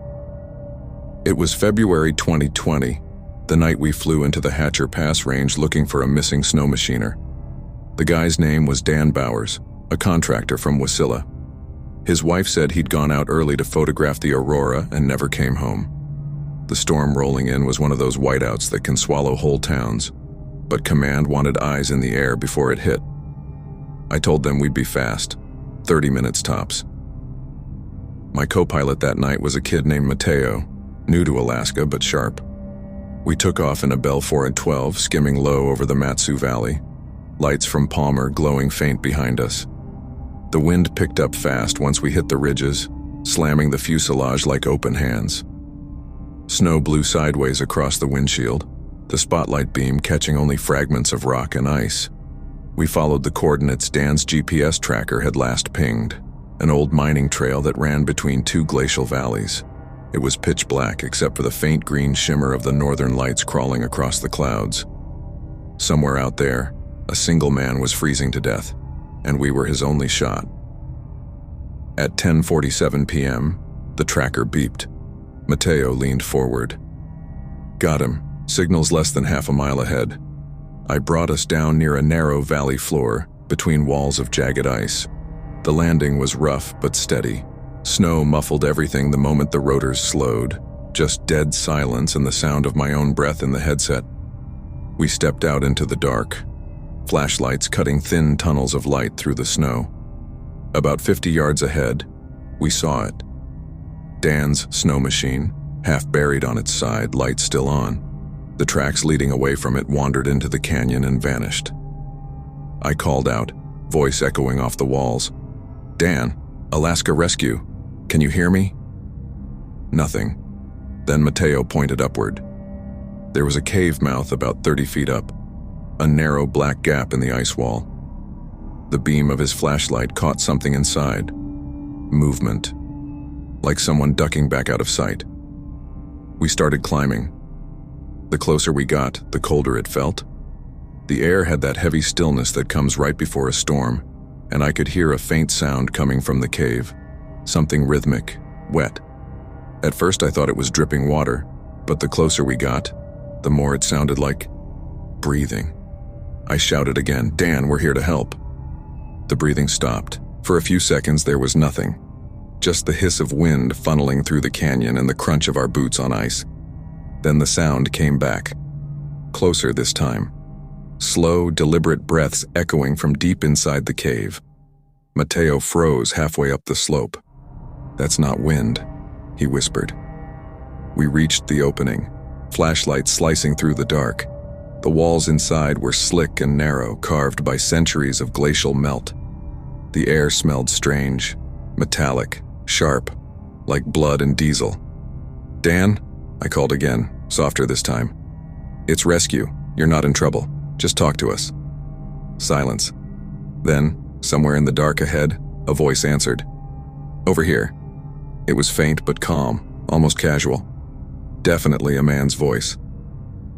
It was February 2020, the night we flew into the Hatcher Pass range looking for a missing snow machiner. The guy's name was Dan Bowers, a contractor from Wasilla. His wife said he'd gone out early to photograph the aurora and never came home. The storm rolling in was one of those whiteouts that can swallow whole towns, but command wanted eyes in the air before it hit. I told them we'd be fast, 30 minutes tops. My co-pilot that night was a kid named Mateo, new to Alaska but sharp. We took off in a Bell 412, skimming low over the Matsu Valley, lights from Palmer glowing faint behind us. The wind picked up fast once we hit the ridges, slamming the fuselage like open hands. Snow blew sideways across the windshield, the spotlight beam catching only fragments of rock and ice. We followed the coordinates Dan's GPS tracker had last pinged, an old mining trail that ran between two glacial valleys. It was pitch black except for the faint green shimmer of the northern lights crawling across the clouds. Somewhere out there, a single man was freezing to death, and we were his only shot. At 10:47 p.m., the tracker beeped. Mateo leaned forward. Got him. Signals less than half a mile ahead. I brought us down near a narrow valley floor, between walls of jagged ice. The landing was rough but steady. Snow muffled everything the moment the rotors slowed, just dead silence and the sound of my own breath in the headset. We stepped out into the dark, flashlights cutting thin tunnels of light through the snow. About 50 yards ahead, we saw it. Dan's snow machine, half buried on its side, lights still on. The tracks leading away from it wandered into the canyon and vanished. I called out, voice echoing off the walls. Dan, Alaska Rescue, can you hear me? Nothing. Then Mateo pointed upward. There was a cave mouth about 30 feet up, a narrow black gap in the ice wall. The beam of his flashlight caught something inside. Movement. Like someone ducking back out of sight. We started climbing. The closer we got, the colder it felt. The air had that heavy stillness that comes right before a storm, and I could hear a faint sound coming from the cave. Something rhythmic, wet. At first I thought it was dripping water, but the closer we got, the more it sounded like breathing. I shouted again, Dan, we're here to help. The breathing stopped. For a few seconds there was nothing. Just the hiss of wind funneling through the canyon and the crunch of our boots on ice. Then the sound came back. Closer this time. Slow, deliberate breaths echoing from deep inside the cave. Mateo froze halfway up the slope. That's not wind, he whispered. We reached the opening, flashlights slicing through the dark. The walls inside were slick and narrow, carved by centuries of glacial melt. The air smelled strange, metallic, sharp, like blood and diesel. Dan, I called again, softer this time. It's rescue. You're not in trouble. Just talk to us. Silence. Then, somewhere in the dark ahead, a voice answered. Over here. It was faint but calm, almost casual. Definitely a man's voice.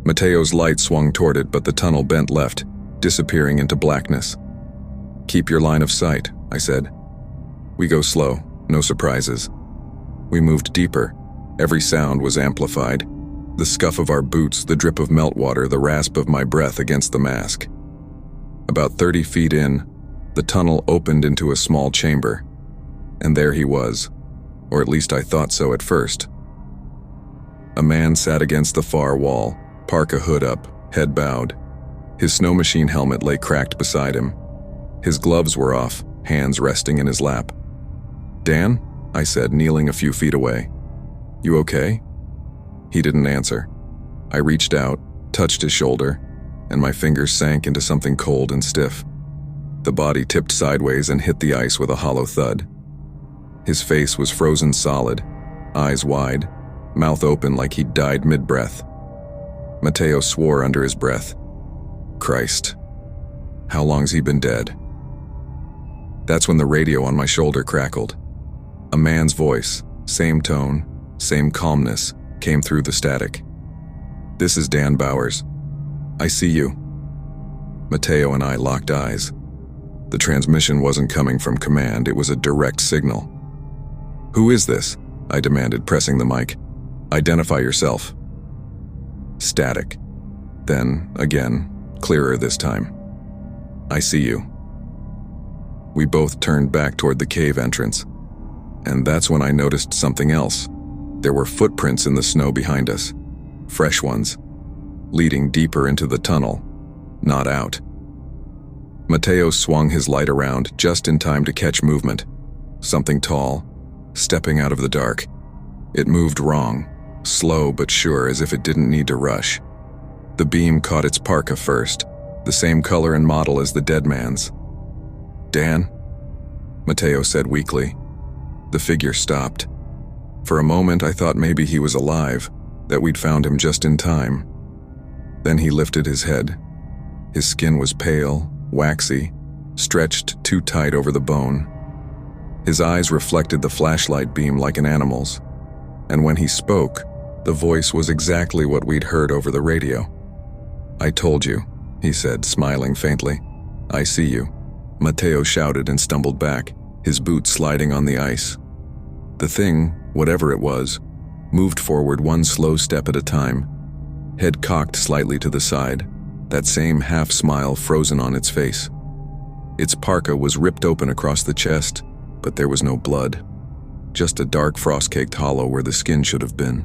Mateo's light swung toward it, but the tunnel bent left, disappearing into blackness. Keep your line of sight, I said. We go slow, no surprises. We moved deeper. Every sound was amplified. The scuff of our boots, the drip of meltwater, the rasp of my breath against the mask. About 30 feet in, the tunnel opened into a small chamber. And there he was, or at least I thought so at first. A man sat against the far wall, parka hood up, head bowed. His snow machine helmet lay cracked beside him. His gloves were off, hands resting in his lap. Dan? I said, kneeling a few feet away. You okay? He didn't answer. I reached out, touched his shoulder, and my fingers sank into something cold and stiff. The body tipped sideways and hit the ice with a hollow thud. His face was frozen solid, eyes wide, mouth open like he'd died mid-breath. Mateo swore under his breath. Christ. How long's he been dead? That's when the radio on my shoulder crackled. A man's voice, same tone, same calmness, came through the static. This is Dan Bowers. I see you. Mateo and I locked eyes. The transmission wasn't coming from command, it was a direct signal. Who is this? I demanded, pressing the mic. Identify yourself. Static. Then, again, clearer this time. I see you. We both turned back toward the cave entrance. And that's when I noticed something else. There were footprints in the snow behind us. Fresh ones. Leading deeper into the tunnel. Not out. Mateo swung his light around just in time to catch movement. Something tall, stepping out of the dark. It moved wrong. slow but sure, as if it didn't need to rush. The beam caught its parka first, the same color and model as the dead man's. "Dan?" Mateo said weakly. The figure stopped. For a moment I thought maybe he was alive, that we'd found him just in time. Then he lifted his head. His skin was pale, waxy, stretched too tight over the bone. His eyes reflected the flashlight beam like an animal's, and when he spoke, the voice was exactly what we'd heard over the radio. "I told you," he said, smiling faintly. "I see you." Mateo shouted and stumbled back, his boots sliding on the ice. The thing, whatever it was, moved forward one slow step at a time, head cocked slightly to the side, that same half-smile frozen on its face. Its parka was ripped open across the chest, but there was no blood, just a dark frost-caked hollow where the skin should have been.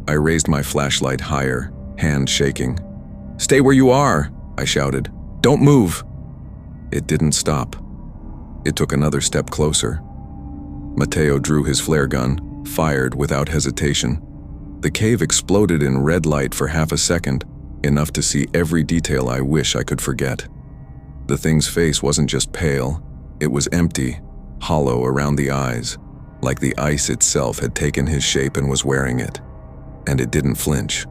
I raised my flashlight higher, hand shaking. "Stay where you are," I shouted. "Don't move." It didn't stop. It took another step closer. Mateo drew his flare gun, fired without hesitation. The cave exploded in red light for half a second, enough to see every detail I wish I could forget. The thing's face wasn't just pale, it was empty, hollow around the eyes, like the ice itself had taken his shape and was wearing it. And it didn't flinch,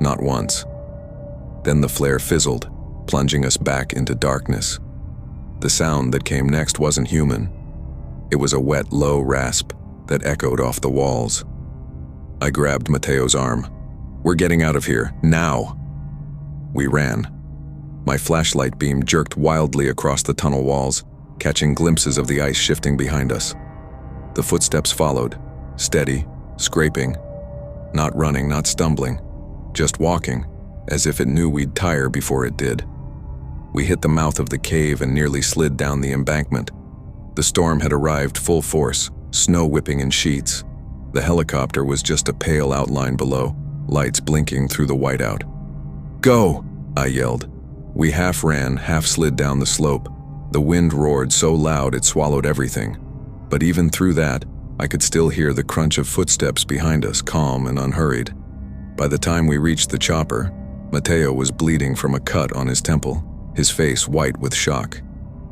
not once. Then the flare fizzled, plunging us back into darkness. The sound that came next wasn't human. It was a wet, low rasp that echoed off the walls. I grabbed Mateo's arm. "We're getting out of here, now!" We ran. My flashlight beam jerked wildly across the tunnel walls, catching glimpses of the ice shifting behind us. The footsteps followed, steady, scraping, not running, not stumbling, just walking, as if it knew we'd tire before it did. We hit the mouth of the cave and nearly slid down the embankment. The storm had arrived full force, snow whipping in sheets. The helicopter was just a pale outline below, lights blinking through the whiteout. "Go!" I yelled. We half ran, half slid down the slope. The wind roared so loud it swallowed everything. But even through that, I could still hear the crunch of footsteps behind us, calm and unhurried. By the time we reached the chopper, Mateo was bleeding from a cut on his temple, his face white with shock.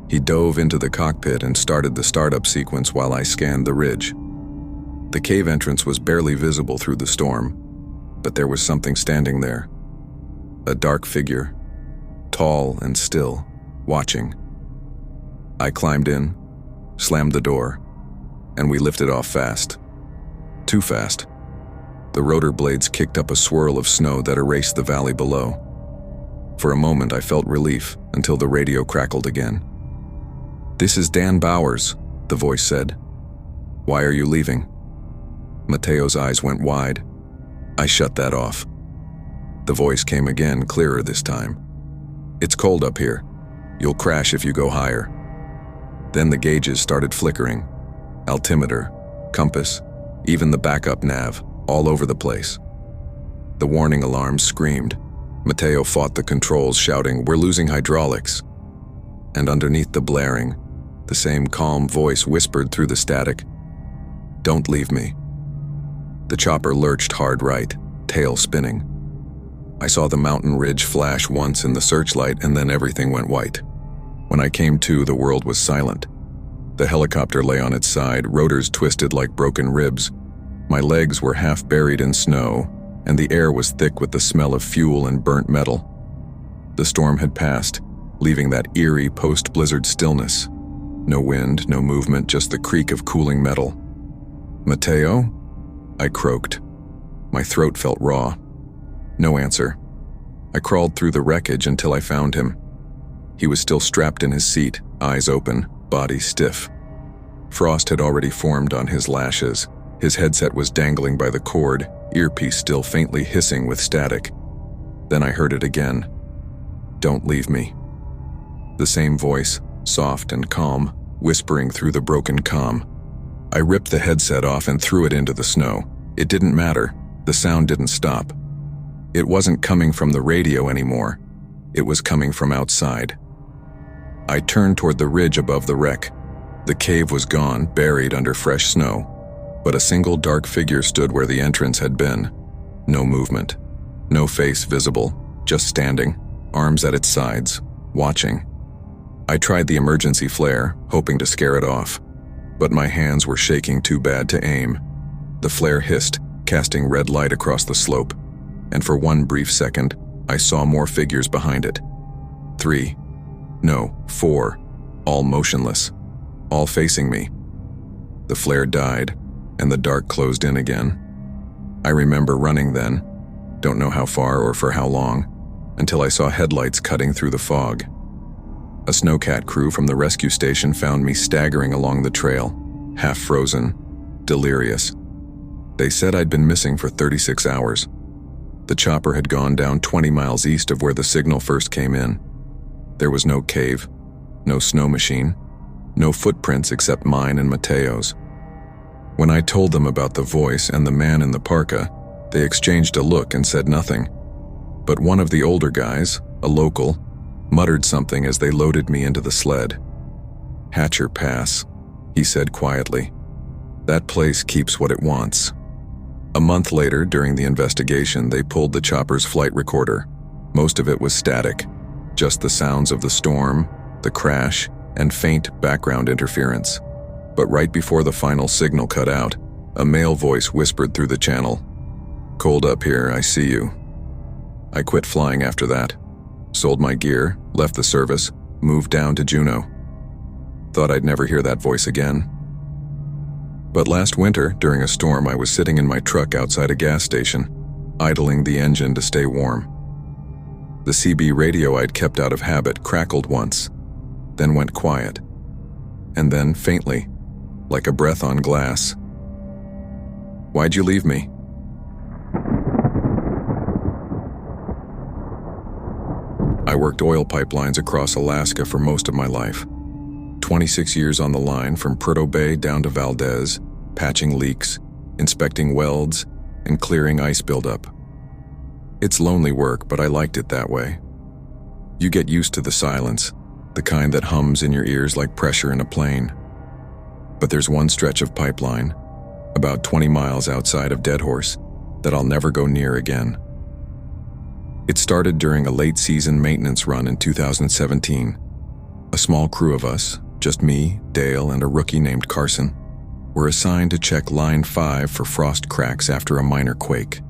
He dove into the cockpit and started the startup sequence while I scanned the ridge. The cave entrance was barely visible through the storm, but there was something standing there. A dark figure, tall and still, watching. I climbed in, slammed the door, and we lifted off fast. Too fast. The rotor blades kicked up a swirl of snow that erased the valley below. For a moment I felt relief until the radio crackled again. "This is Dan Bowers," the voice said. "Why are you leaving?" Mateo's eyes went wide. I shut that off. The voice came again, clearer this time. "It's cold up here. You'll crash if you go higher." Then the gauges started flickering. Altimeter, compass, even the backup nav, all over the place. The warning alarms screamed. Mateo fought the controls, shouting, "We're losing hydraulics." And underneath the blaring, the same calm voice whispered through the static, "Don't leave me." The chopper lurched hard right, tail spinning. I saw the mountain ridge flash once in the searchlight, and then everything went white. When I came to, the world was silent. The helicopter lay on its side, rotors twisted like broken ribs. My legs were half buried in snow, and the air was thick with the smell of fuel and burnt metal. The storm had passed, leaving that eerie post-blizzard stillness. No wind, no movement, just the creak of cooling metal. "Mateo?" I croaked. My throat felt raw. No answer. I crawled through the wreckage until I found him. He was still strapped in his seat, eyes open, body stiff. Frost had already formed on his lashes. His headset was dangling by the cord, earpiece still faintly hissing with static. Then I heard it again. "Don't leave me." The same voice, soft and calm, whispering through the broken comm. I ripped the headset off and threw it into the snow. It didn't matter. The sound didn't stop. It wasn't coming from the radio anymore. It was coming from outside. I turned toward the ridge above the wreck. The cave was gone, buried under fresh snow. but a single dark figure stood where the entrance had been. No movement, no face visible, just standing, arms at its sides, watching. I tried the emergency flare, hoping to scare it off, but my hands were shaking too bad to aim. The flare hissed, casting red light across the slope, and for one brief second, I saw more figures behind it. 3, no, 4, all motionless, all facing me. The flare died, and the dark closed in again. I remember running then, don't know how far or for how long, until I saw headlights cutting through the fog. A snowcat crew from the rescue station found me staggering along the trail, half frozen, delirious. They said I'd been missing for 36 hours. The chopper had gone down 20 miles east of where the signal first came in. There was no cave, no snow machine, no footprints except mine and Mateo's. When I told them about the voice and the man in the parka, they exchanged a look and said nothing. But one of the older guys, a local, muttered something as they loaded me into the sled. "Hatcher Pass," he said quietly. "That place keeps what it wants." A month later, during the investigation, they pulled the chopper's flight recorder. Most of it was static, just the sounds of the storm, the crash, and faint background interference. But right before the final signal cut out, a male voice whispered through the channel, "Cold up here, I see you." I quit flying after that, sold my gear, left the service, moved down to Juneau. Thought I'd never hear that voice again. But last winter, during a storm, I was sitting in my truck outside a gas station, idling the engine to stay warm. The CB radio I'd kept out of habit crackled once, then went quiet, and then faintly, like a breath on glass. "Why'd you leave me?" I worked oil pipelines across Alaska for most of my life. 26 years on the line from Prudhoe Bay down to Valdez, patching leaks, inspecting welds, and clearing ice buildup. It's lonely work, but I liked it that way. You get used to the silence, the kind that hums in your ears like pressure in a plane. But there's one stretch of pipeline, about 20 miles outside of Deadhorse, that I'll never go near again. It started during a late-season maintenance run in 2017. A small crew of us, just me, Dale, and a rookie named Carson, were assigned to check Line 5 for frost cracks after a minor quake.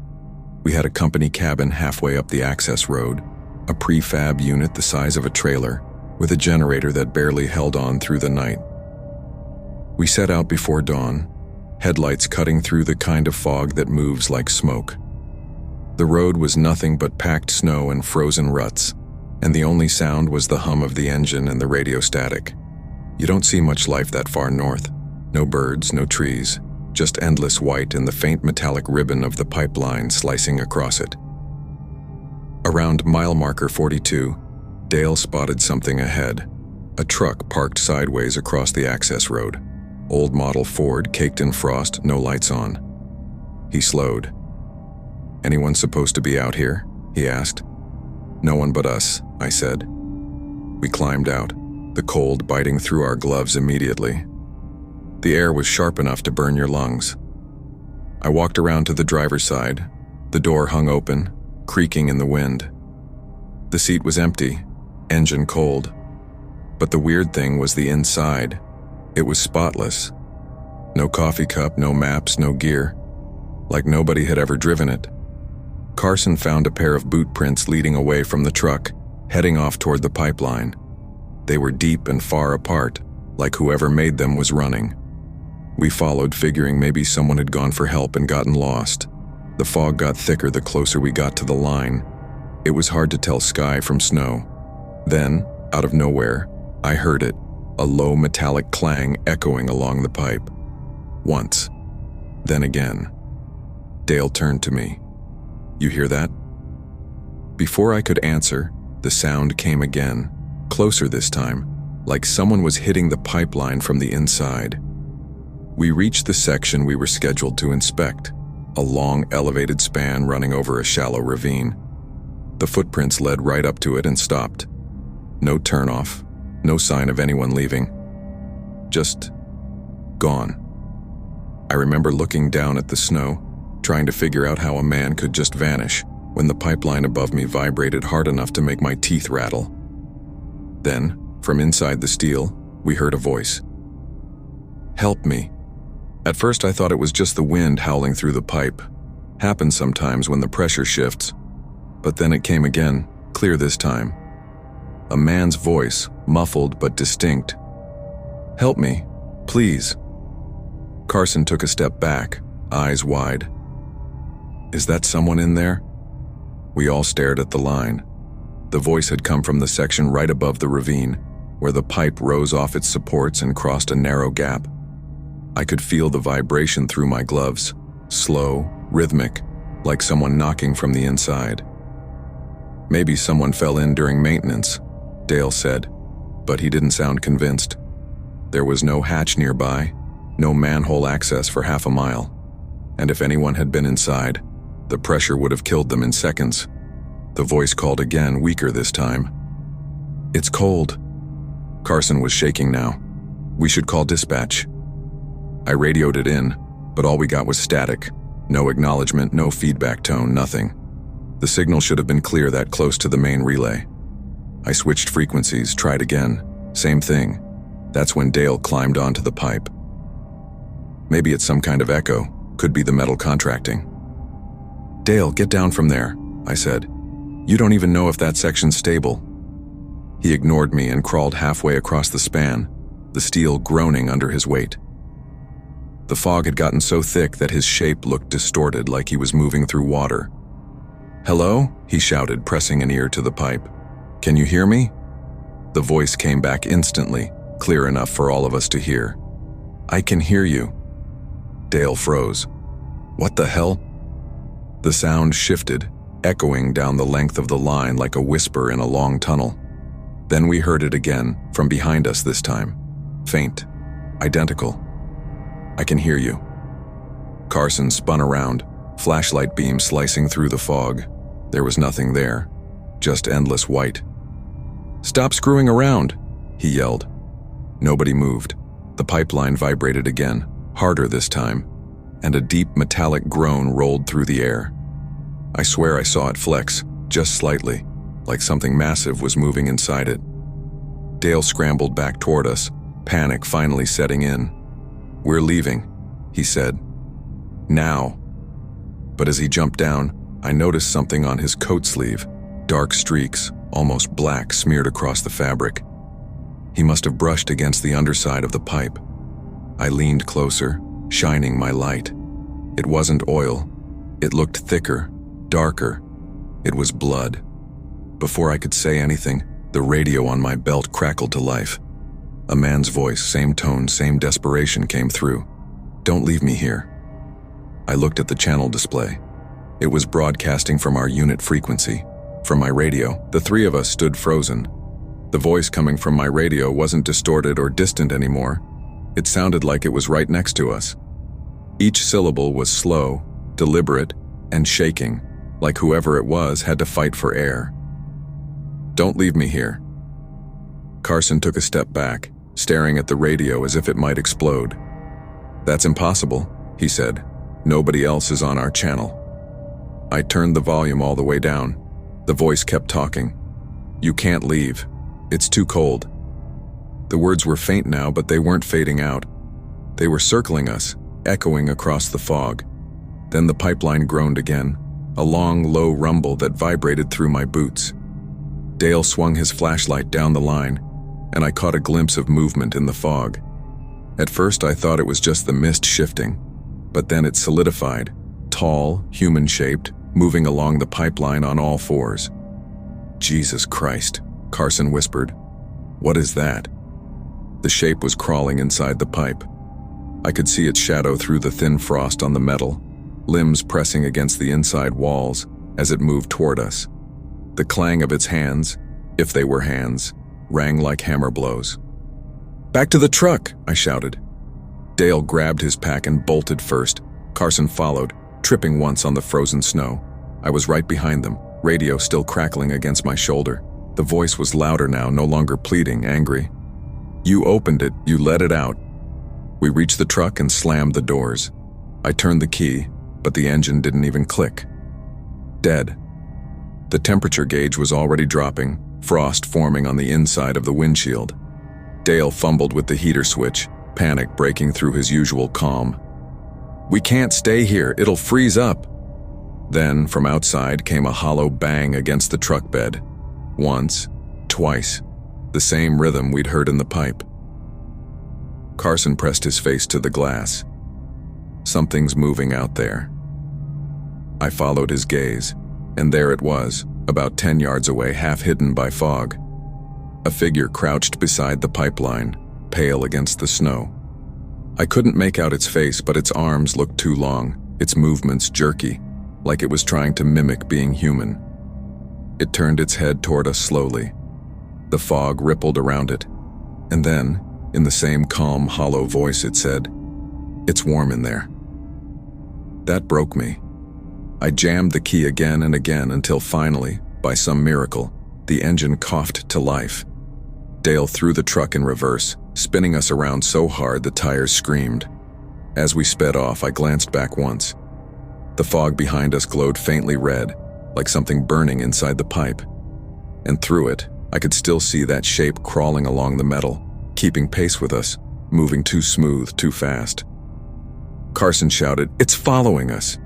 We had a company cabin halfway up the access road, a prefab unit the size of a trailer, with a generator that barely held on through the night. We set out before dawn, headlights cutting through the kind of fog that moves like smoke. The road was nothing but packed snow and frozen ruts, and the only sound was the hum of the engine and the radio static. You don't see much life that far north. No birds, no trees, just endless white and the faint metallic ribbon of the pipeline slicing across it. Around mile marker 42, Dale spotted something ahead, a truck parked sideways across the access road. Old model Ford, caked in frost, no lights on. He slowed. "Anyone supposed to be out here?" he asked. "No one but us," I said. We climbed out, the cold biting through our gloves immediately. The air was sharp enough to burn your lungs. I walked around to the driver's side. The door hung open, creaking in the wind. The seat was empty, engine cold. But the weird thing was the inside. It was spotless. No coffee cup, no maps, no gear. Like nobody had ever driven it. Carson found a pair of boot prints leading away from the truck, heading off toward the pipeline. They were deep and far apart, like whoever made them was running. We followed, figuring maybe someone had gone for help and gotten lost. The fog got thicker the closer we got to the line. It was hard to tell sky from snow. Then, out of nowhere, I heard it, a low metallic clang echoing along the pipe. Once, then again. Dale turned to me. "You hear that?" Before I could answer, the sound came again, closer this time, like someone was hitting the pipeline from the inside. We reached the section we were scheduled to inspect, a long elevated span running over a shallow ravine. The footprints led right up to it and stopped. No turnoff, no sign of anyone leaving. Just gone. I remember looking down at the snow, trying to figure out how a man could just vanish, when the pipeline above me vibrated hard enough to make my teeth rattle. Then, from inside the steel, we heard a voice. "Help me." At first I thought it was just the wind howling through the pipe. Happens sometimes when the pressure shifts. But then it came again, clear this time. A man's voice, muffled but distinct. "Help me, please." Carson took a step back, eyes wide. "Is that someone in there?" We all stared at the line. The voice had come from the section right above the ravine, where the pipe rose off its supports and crossed a narrow gap. I could feel the vibration through my gloves, slow, rhythmic, like someone knocking from the inside. "Maybe someone fell in during maintenance," Dale said, but he didn't sound convinced. There was no hatch nearby, no manhole access for half a mile, and if anyone had been inside, the pressure would have killed them in seconds. The voice called again, weaker this time. "It's cold." Carson was shaking now. "We should call dispatch." I radioed it in, but all we got was static. No acknowledgement, no feedback tone, nothing. The signal should have been clear that close to the main relay. I switched frequencies, tried again. Same thing. That's when Dale climbed onto the pipe. "Maybe it's some kind of echo. Could be the metal contracting." "Dale, get down from there," I said. "You don't even know if that section's stable." He ignored me and crawled halfway across the span, the steel groaning under his weight. The fog had gotten so thick that his shape looked distorted, like he was moving through water. "Hello?" he shouted, pressing an ear to the pipe. "Can you hear me?" The voice came back instantly, clear enough for all of us to hear. "I can hear you." Dale froze. "What the hell?" The sound shifted, echoing down the length of the line like a whisper in a long tunnel. Then we heard it again, from behind us this time. Faint. Identical. "I can hear you." Carson spun around, flashlight beam slicing through the fog. There was nothing there, just endless white. "Stop screwing around," he yelled. Nobody moved. The pipeline vibrated again, harder this time, and a deep metallic groan rolled through the air. I swear I saw it flex, just slightly, like something massive was moving inside it. Dale scrambled back toward us, panic finally setting in. "We're leaving," he said. "Now." But as he jumped down, I noticed something on his coat sleeve, dark streaks, almost black, smeared across the fabric. He must have brushed against the underside of the pipe. I leaned closer, shining my light. It wasn't oil. It looked thicker, darker. It was blood. Before I could say anything, the radio on my belt crackled to life. A man's voice, same tone, same desperation, came through. "Don't leave me here." I looked at the channel display. It was broadcasting from our unit frequency. From my radio, the three of us stood frozen. The voice coming from my radio wasn't distorted or distant anymore. It sounded like it was right next to us. Each syllable was slow, deliberate, and shaking, like whoever it was had to fight for air. "Don't leave me here." Carson took a step back, staring at the radio as if it might explode. "That's impossible," he said. "Nobody else is on our channel." I turned the volume all the way down. The voice kept talking. "You can't leave. It's too cold." The words were faint now, but they weren't fading out. They were circling us, echoing across the fog. Then the pipeline groaned again, a long, low rumble that vibrated through my boots. Dale swung his flashlight down the line, and I caught a glimpse of movement in the fog. At first I thought it was just the mist shifting, but then it solidified, tall, human-shaped, moving along the pipeline on all fours. "Jesus Christ," Carson whispered. "What is that?" The shape was crawling inside the pipe. I could see its shadow through the thin frost on the metal, limbs pressing against the inside walls as it moved toward us. The clang of its hands, if they were hands, rang like hammer blows. "Back to the truck!" I shouted. Dale grabbed his pack and bolted first. Carson followed, tripping once on the frozen snow. I was right behind them, radio still crackling against my shoulder. The voice was louder now, no longer pleading, angry. "You opened it, you let it out." We reached the truck and slammed the doors. I turned the key, but the engine didn't even click. Dead. The temperature gauge was already dropping, frost forming on the inside of the windshield. Dale fumbled with the heater switch, panic breaking through his usual calm. "We can't stay here, it'll freeze up." Then, from outside came a hollow bang against the truck bed. Once, twice, the same rhythm we'd heard in the pipe. Carson pressed his face to the glass. "Something's moving out there." I followed his gaze, and there it was, about 10 yards away, half hidden by fog. A figure crouched beside the pipeline, pale against the snow. I couldn't make out its face, but its arms looked too long, its movements jerky, like it was trying to mimic being human. It turned its head toward us slowly. The fog rippled around it, and then, in the same calm, hollow voice, it said, "It's warm in there." That broke me. I jammed the key again and again until finally, by some miracle, the engine coughed to life. Dale threw the truck in reverse, spinning us around so hard the tires screamed. As we sped off, I glanced back once. The fog behind us glowed faintly red, like something burning inside the pipe. And through it, I could still see that shape crawling along the metal, keeping pace with us, moving too smooth, too fast. Carson shouted, "It's following us!"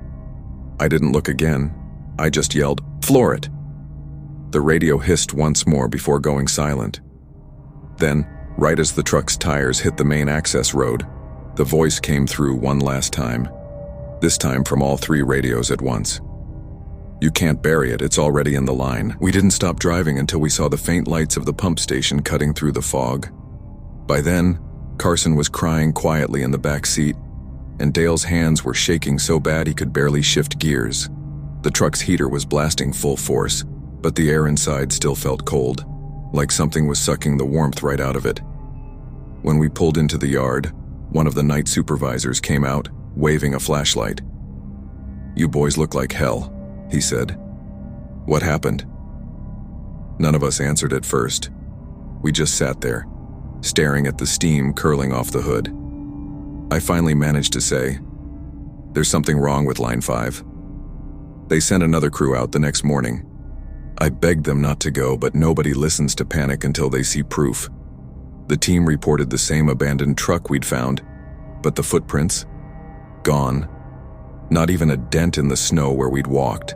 I didn't look again. I just yelled, "Floor it!" The radio hissed once more before going silent. Then, right as the truck's tires hit the main access road, the voice came through one last time, this time from all 3 radios at once. "You can't bury it, it's already in the line." We didn't stop driving until we saw the faint lights of the pump station cutting through the fog. By then, Carson was crying quietly in the back seat, and Dale's hands were shaking so bad he could barely shift gears. The truck's heater was blasting full force, but the air inside still felt cold, like something was sucking the warmth right out of it. When we pulled into the yard, one of the night supervisors came out, waving a flashlight. "You boys look like hell," he said. "What happened?" None of us answered at first. We just sat there, staring at the steam curling off the hood. I finally managed to say, "There's something wrong with Line 5. They sent another crew out the next morning. I begged them not to go, but nobody listens to panic until they see proof. The team reported the same abandoned truck we'd found, but the footprints? Gone. Not even a dent in the snow where we'd walked.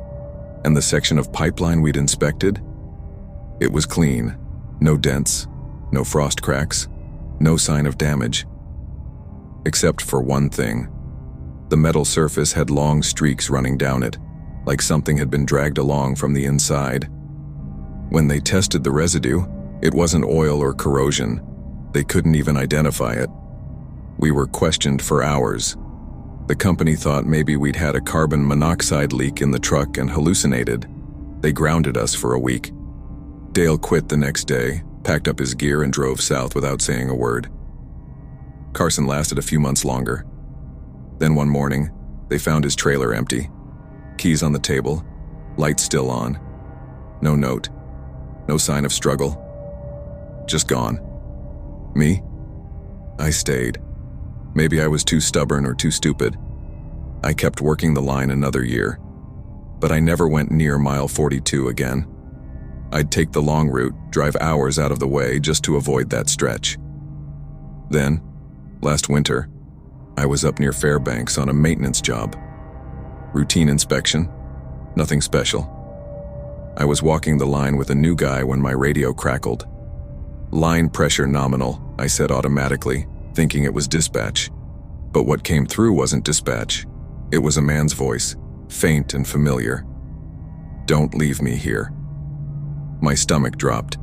And the section of pipeline we'd inspected? It was clean. No dents, no frost cracks, no sign of damage. Except for one thing. The metal surface had long streaks running down it, like something had been dragged along from the inside. When they tested the residue, it wasn't oil or corrosion. They couldn't even identify it. We were questioned for hours. The company thought maybe we'd had a carbon monoxide leak in the truck and hallucinated. They grounded us for a week. Dale quit the next day, packed up his gear, and drove south without saying a word. Carson lasted a few months longer. Then one morning, they found his trailer empty. Keys on the table, lights still on. No note, no sign of struggle. Just gone. Me? I stayed. Maybe I was too stubborn or too stupid. I kept working the line another year, but I never went near mile 42 again. I'd take the long route, drive hours out of the way just to avoid that stretch. Then, last winter, I was up near Fairbanks on a maintenance job. Routine inspection, nothing special. I was walking the line with a new guy when my radio crackled. "Line pressure nominal," I said automatically, thinking it was dispatch. But what came through wasn't dispatch. It was a man's voice, faint and familiar. "Don't leave me here." My stomach dropped.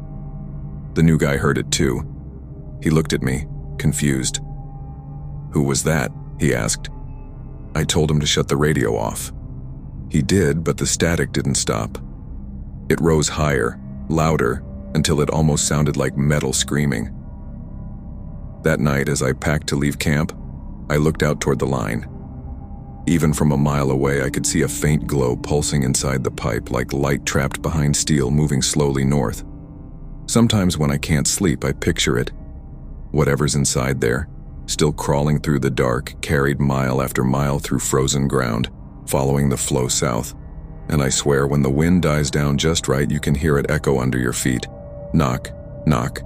The new guy heard it too. He looked at me, confused. "Who was that?" he asked. I told him to shut the radio off. He did, but the static didn't stop. It rose higher, louder, until it almost sounded like metal screaming. That night, as I packed to leave camp, I looked out toward the line. Even from a mile away, I could see a faint glow pulsing inside the pipe, like light trapped behind steel moving slowly north. Sometimes when I can't sleep, I picture it. Whatever's inside there, still crawling through the dark, carried mile after mile through frozen ground, following the flow south. And I swear when the wind dies down just right, you can hear it echo under your feet. Knock, knock,